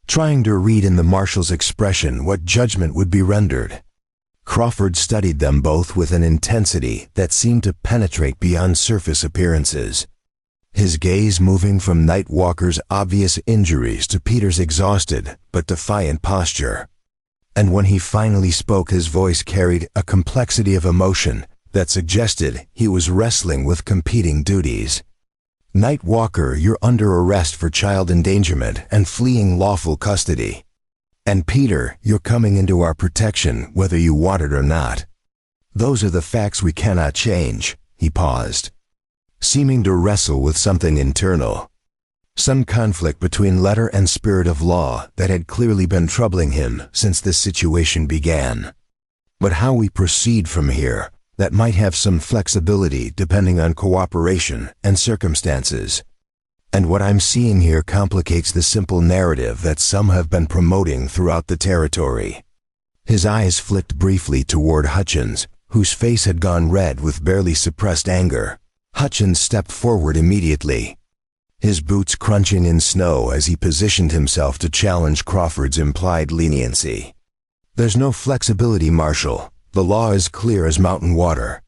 [SPEAKER 1] trying to read in the marshal's expression what judgment would be rendered. Crawford studied them both with an intensity that seemed to penetrate beyond surface appearances, his gaze moving from Nightwalker's obvious injuries to Peter's exhausted but defiant posture. And when he finally spoke, his voice carried a complexity of emotion that suggested he was wrestling with competing duties. "Nightwalker, you're under arrest for child endangerment and fleeing lawful custody. And Peter, you're coming into our protection whether you want it or not. Those are the facts we cannot change." He paused, seeming to wrestle with something internal. Some conflict between letter and spirit of law that had clearly been troubling him since this situation began. But how we proceed from here, that might have some flexibility depending on cooperation and circumstances. And what I'm seeing here complicates the simple narrative that some have been promoting throughout the territory. His eyes flicked briefly toward Hutchins, whose face had gone red with barely suppressed anger. Hutchins stepped forward immediately, his boots crunching in snow as he positioned himself to challenge Crawford's implied leniency. "There's no flexibility, Marshal. The law is clear as mountain water.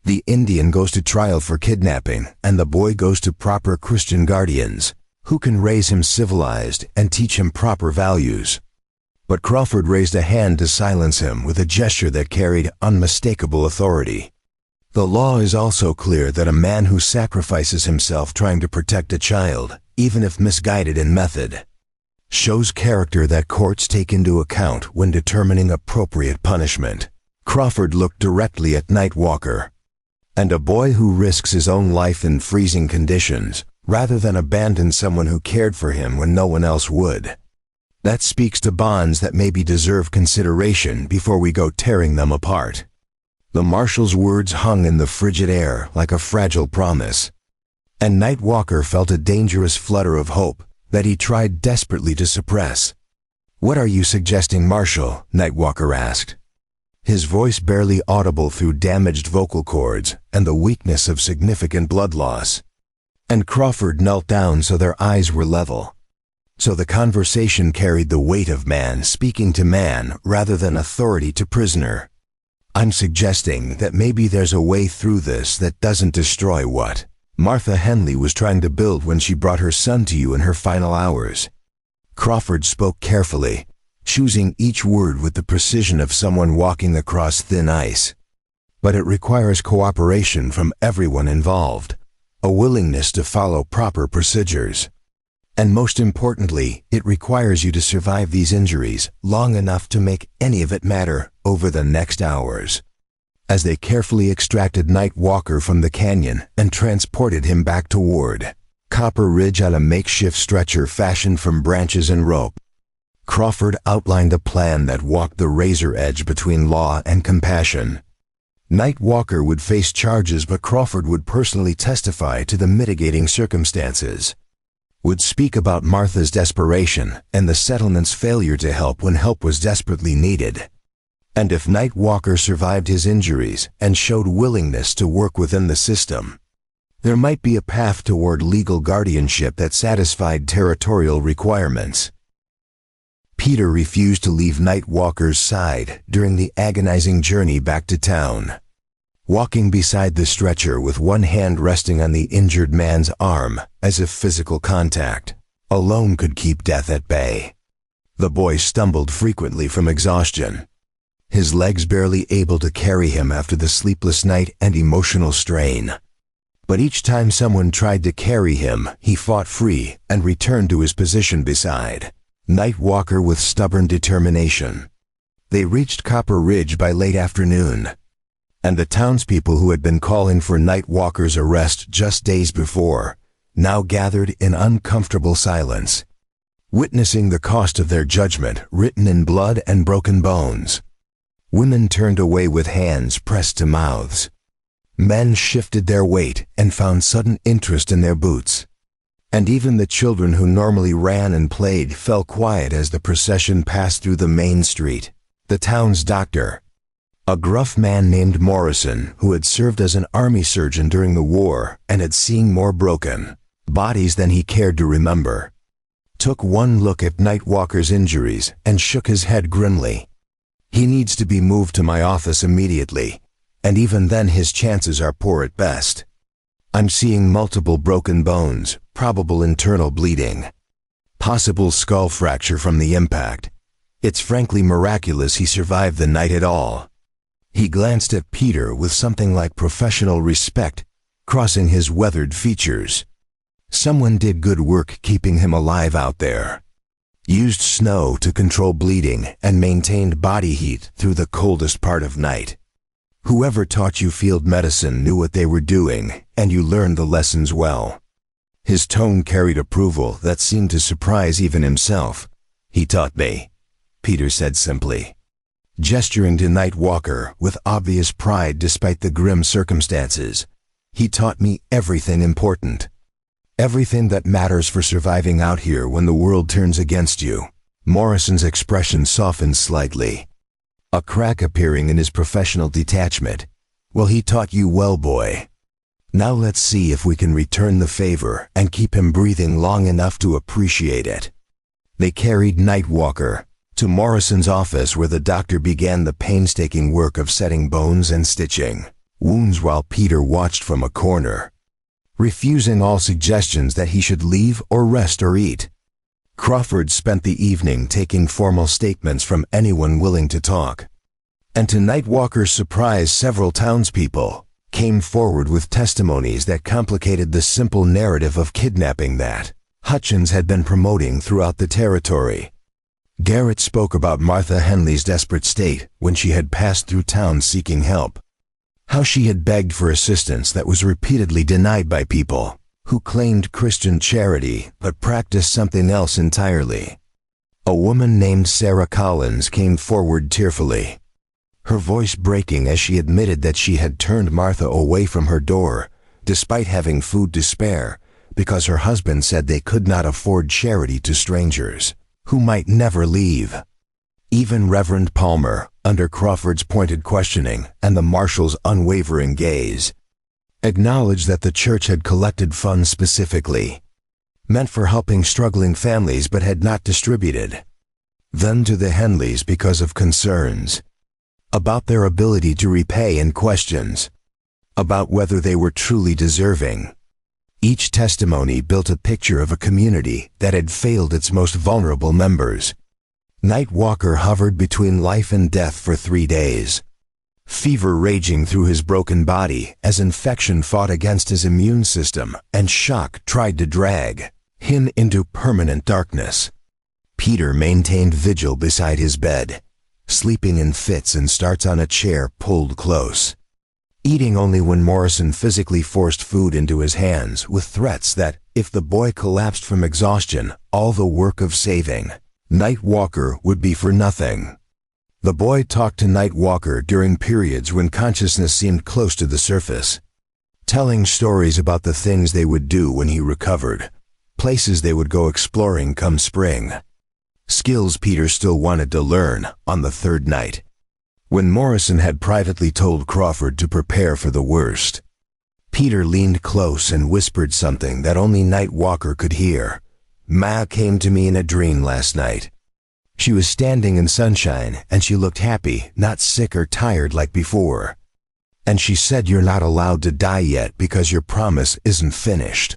[SPEAKER 1] The Indian goes to trial for kidnapping, and the boy goes to proper Christian guardians, who can raise him civilized and teach him proper values." But Crawford raised a hand to silence him with a gesture that carried unmistakable authority. "The law is also clear that a man who sacrifices himself trying to protect a child, even if misguided in method, shows character that courts take into account when determining appropriate punishment." Crawford looked directly at Nightwalker. "And a boy who risks his own life in freezing conditions, rather than abandon someone who cared for him when no one else would. That speaks to bonds that maybe deserve consideration before we go tearing them apart." The marshal's words hung in the frigid air like a fragile promise, and Nightwalker felt a dangerous flutter of hope that he tried desperately to suppress. "What are you suggesting, Marshal?" Nightwalker asked, his voice barely audible through damaged vocal cords and the weakness of significant blood loss. And Crawford knelt down so their eyes were level, so the conversation carried the weight of man speaking to man rather than authority to prisoner. "I'm suggesting that maybe there's a way through this that doesn't destroy what Martha Henley was trying to build when she brought her son to you in her final hours." Crawford spoke carefully, choosing each word with the precision of someone walking across thin ice. "But it requires cooperation from everyone involved, a willingness to follow proper procedures. And most importantly, it requires you to survive these injuries long enough to make any of it matter over the next hours." As they carefully extracted Nightwalker from the canyon and transported him back toward Copper Ridge on a makeshift stretcher fashioned from branches and rope, Crawford outlined a plan that walked the razor edge between law and compassion. Night Walker would face charges, but Crawford would personally testify to the mitigating circumstances, would speak about Martha's desperation and the settlement's failure to help when help was desperately needed. And if Night Walker survived his injuries and showed willingness to work within the system, there might be a path toward legal guardianship that satisfied territorial requirements. Peter refused to leave Night Walker's side during the agonizing journey back to town. Walking beside the stretcher with one hand resting on the injured man's arm, as if physical contact alone could keep death at bay. The boy stumbled frequently from exhaustion, his legs barely able to carry him after the sleepless night and emotional strain. But each time someone tried to carry him, he fought free and returned to his position beside Night Walker with stubborn determination. They reached Copper Ridge by late afternoon, and the townspeople who had been calling for Night Walker's arrest just days before now gathered in uncomfortable silence, witnessing the cost of their judgment written in blood and broken bones. Women turned away with hands pressed to mouths. Men shifted their weight and found sudden interest in their boots. And even the children who normally ran and played fell quiet as the procession passed through the main street. The town's doctor, a gruff man named Morrison, who had served as an army surgeon during the war and had seen more broken bodies than he cared to remember, took one look at Night Walker's injuries and shook his head grimly. "He needs to be moved to my office immediately, and even then his chances are poor at best. I'm seeing multiple broken bones, probable internal bleeding, possible skull fracture from the impact. It's frankly miraculous he survived the night at all." He glanced at Peter with something like professional respect crossing his weathered features. Someone did good work keeping him alive out there. Used snow to control bleeding and maintained body heat through the coldest part of night. Whoever taught you field medicine knew what they were doing, and you learned the lessons well. His tone carried approval that seemed to surprise even himself. "He taught me," Peter said simply, gesturing to Night Walker with obvious pride despite the grim circumstances. "He taught me everything important. Everything that matters for surviving out here when the world turns against you." Morrison's expression softened slightly, a crack appearing in his professional detachment. "Well, he taught you well, boy. Now let's see if we can return the favor and keep him breathing long enough to appreciate it." They carried Night Walker to Morrison's office, where the doctor began the painstaking work of setting bones and stitching wounds while Peter watched from a corner, refusing all suggestions that he should leave or rest or eat. Crawford spent the evening taking formal statements from anyone willing to talk. And to Night Walker's surprise, several townspeople came forward with testimonies that complicated the simple narrative of kidnapping that Hutchins had been promoting throughout the territory. Garrett spoke about Martha Henley's desperate state when she had passed through town seeking help, how she had begged for assistance that was repeatedly denied by people who claimed Christian charity but practiced something else entirely. A woman named Sarah Collins came forward tearfully, her voice breaking as she admitted that she had turned Martha away from her door despite having food to spare because her husband said they could not afford charity to strangers who might never leave. Even Reverend Palmer, under Crawford's pointed questioning and the marshal's unwavering gaze, acknowledged that the church had collected funds specifically meant for helping struggling families but had not distributed them to the Henleys because of concerns about their ability to repay and questions about whether they were truly deserving. Each testimony built a picture of a community that had failed its most vulnerable members. Night Walker hovered between life and death for 3 days, fever raging through his broken body as infection fought against his immune system and shock tried to drag him into permanent darkness. Peter maintained vigil beside his bed, sleeping in fits and starts on a chair pulled close, eating only when Morrison physically forced food into his hands with threats that, if the boy collapsed from exhaustion, all the work of saving Night Walker would be for nothing. The boy talked to Night Walker during periods when consciousness seemed close to the surface, telling stories about the things they would do when he recovered, places they would go exploring come spring. Skills Peter still wanted to learn on the third night, when Morrison had privately told Crawford to prepare for the worst. Peter leaned close and whispered something that only Night Walker could hear. "Ma came to me in a dream last night. She was standing in sunshine and she looked happy, not sick or tired like before. And she said you're not allowed to die yet because your promise isn't finished."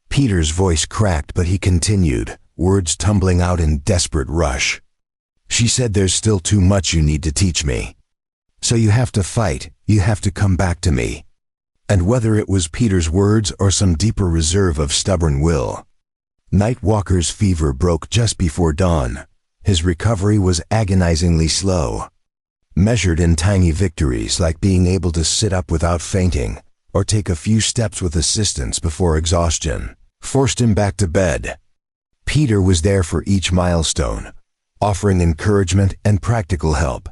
[SPEAKER 1] Peter's voice cracked, but he continued, words tumbling out in desperate rush. "She said there's still too much you need to teach me. So you have to fight, you have to come back to me." And whether it was Peter's words or some deeper reserve of stubborn will, Night Walker's fever broke just before dawn. His recovery was agonizingly slow, measured in tiny victories like being able to sit up without fainting or take a few steps with assistance before exhaustion forced him back to bed. Peter was there for each milestone, offering encouragement and practical help,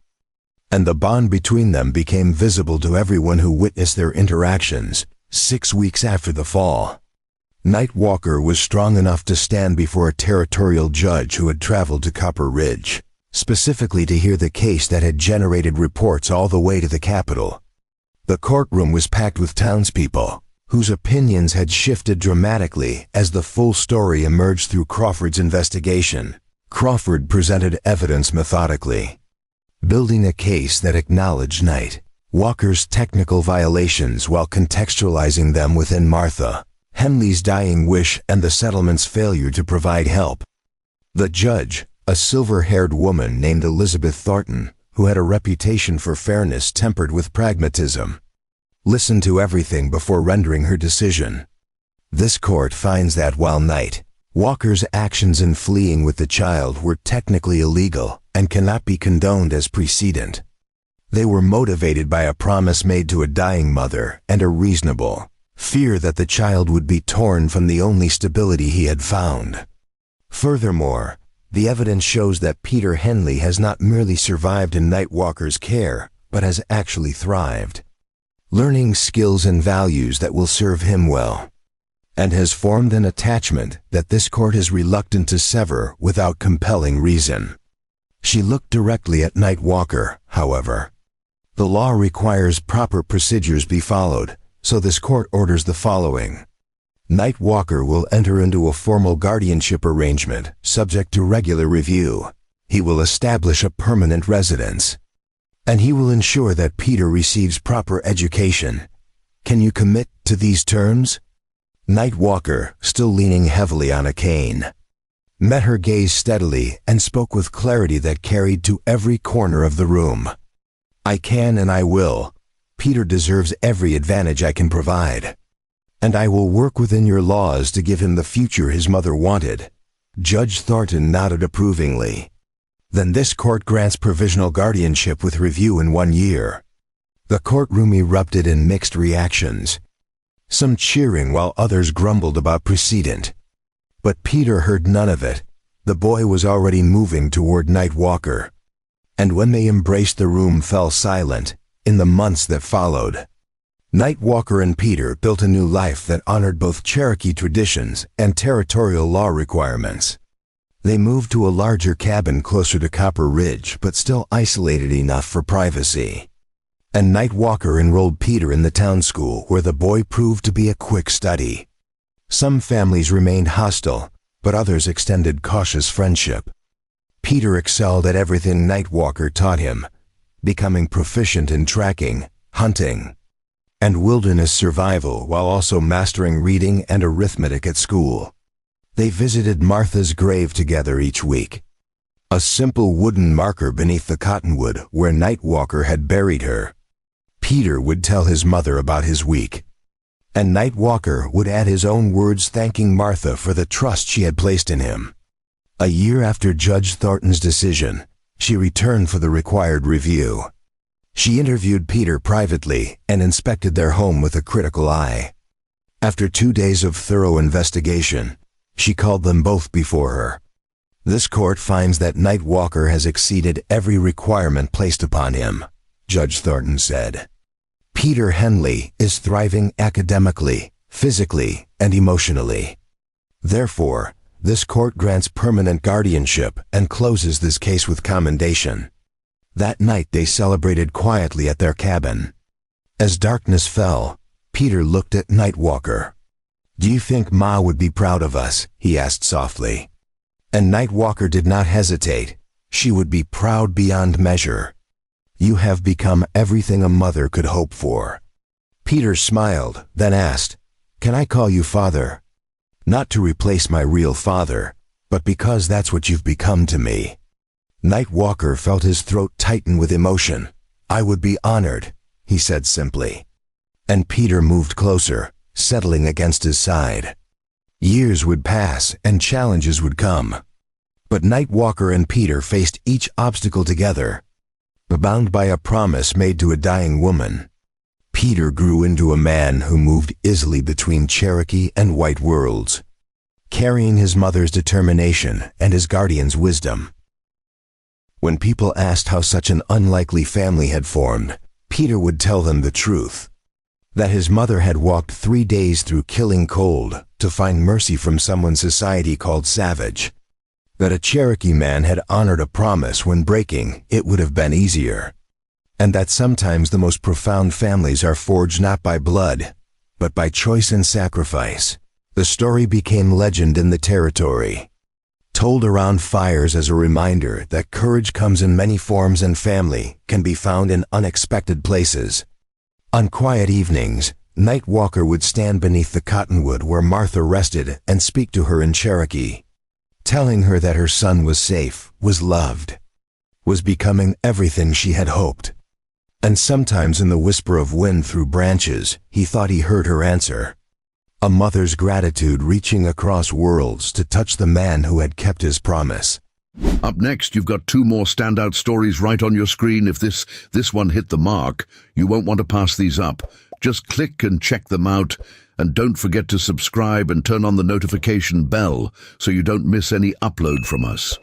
[SPEAKER 1] and the bond between them became visible to everyone who witnessed their interactions 6 weeks after the fall. Night Walker was strong enough to stand before a territorial judge who had traveled to Copper Ridge, specifically to hear the case that had generated reports all the way to the capital. The courtroom was packed with townspeople, whose opinions had shifted dramatically as the full story emerged through Crawford's investigation. Crawford presented evidence methodically, building a case that acknowledged Night Walker's technical violations while contextualizing them within Martha Henley's dying wish and the settlement's failure to provide help. The judge, a silver-haired woman named Elizabeth Thornton, who had a reputation for fairness tempered with pragmatism, listened to everything before rendering her decision. This court finds that while Night Walker's actions in fleeing with the child were technically illegal and cannot be condoned as precedent, they were motivated by a promise made to a dying mother and a reasonable fear that the child would be torn from the only stability he had found. Furthermore, the evidence shows that Peter Henley has not merely survived in Night Walker's care, but has actually thrived, learning skills and values that will serve him well, and has formed an attachment that this court is reluctant to sever without compelling reason. She looked directly at Night Walker, however. The law requires proper procedures be followed, so this court orders the following. Night Walker will enter into a formal guardianship arrangement subject to regular review. He will establish a permanent residence, and he will ensure that Peter receives proper education. Can you commit to these terms? Night Walker, still leaning heavily on a cane, met her gaze steadily and spoke with clarity that carried to every corner of the room. "I can and I will. Peter deserves every advantage I can provide, and I will work within your laws to give him the future his mother wanted." Judge Thornton nodded approvingly. "Then this court grants provisional guardianship with review in 1 year." The courtroom erupted in mixed reactions, some cheering while others grumbled about precedent. But Peter heard none of it. The boy was already moving toward Night Walker, and when they embraced, the room fell silent. In the months that followed, Night Walker and Peter built a new life that honored both Cherokee traditions and territorial law requirements. They moved to a larger cabin closer to Copper Ridge, but still isolated enough for privacy. And Night Walker enrolled Peter in the town school, where the boy proved to be a quick study. Some families remained hostile, but others extended cautious friendship. Peter excelled at everything Night Walker taught him, becoming proficient in tracking, hunting, and wilderness survival while also mastering reading and arithmetic at school. They visited Martha's grave together each week, a simple wooden marker beneath the cottonwood where Night Walker had buried her. Peter would tell his mother about his week, and Night Walker would add his own words thanking Martha for the trust she had placed in him. A year after Judge Thornton's decision, she returned for the required review. She interviewed Peter privately and inspected their home with a critical eye. After 2 days of thorough investigation, she called them both before her. This court finds that Nightwalker has exceeded every requirement placed upon him, Judge Thornton said. Peter Henley is thriving academically, physically, and emotionally. Therefore, this court grants permanent guardianship and closes this case with commendation. That night they celebrated quietly at their cabin. As darkness fell, Peter looked at Nightwalker. "Do you think Ma would be proud of us?" he asked softly. And Nightwalker did not hesitate. "She would be proud beyond measure. You have become everything a mother could hope for." Peter smiled, then asked, "Can I call you father?" "Not to replace my real father, but because that's what you've become to me." Nightwalker felt his throat tighten with emotion. "I would be honored," he said simply. And Peter moved closer, settling against his side. Years would pass and challenges would come. But Nightwalker and Peter faced each obstacle together, bound by a promise made to a dying woman. Peter grew into a man who moved easily between Cherokee and white worlds, carrying his mother's determination and his guardian's wisdom. When people asked how such an unlikely family had formed, Peter would tell them the truth. That his mother had walked 3 days through killing cold to find mercy from someone society called savage. That a Cherokee man had honored a promise when breaking it would have been easier. And that sometimes the most profound families are forged not by blood, but by choice and sacrifice. The story became legend in the territory, told around fires as a reminder that courage comes in many forms and family can be found in unexpected places. On quiet evenings, Nightwalker would stand beneath the cottonwood where Martha rested and speak to her in Cherokee, telling her that her son was safe, was loved, was becoming everything she had hoped. And sometimes in the whisper of wind through branches, he thought he heard her answer. A mother's gratitude reaching across worlds to touch the man who had kept his promise.
[SPEAKER 2] Up next, you've got 2 more standout stories right on your screen. If this one hit the mark, you won't want to pass these up. Just click and check them out. And don't forget to subscribe and turn on the notification bell so you don't miss any upload from us.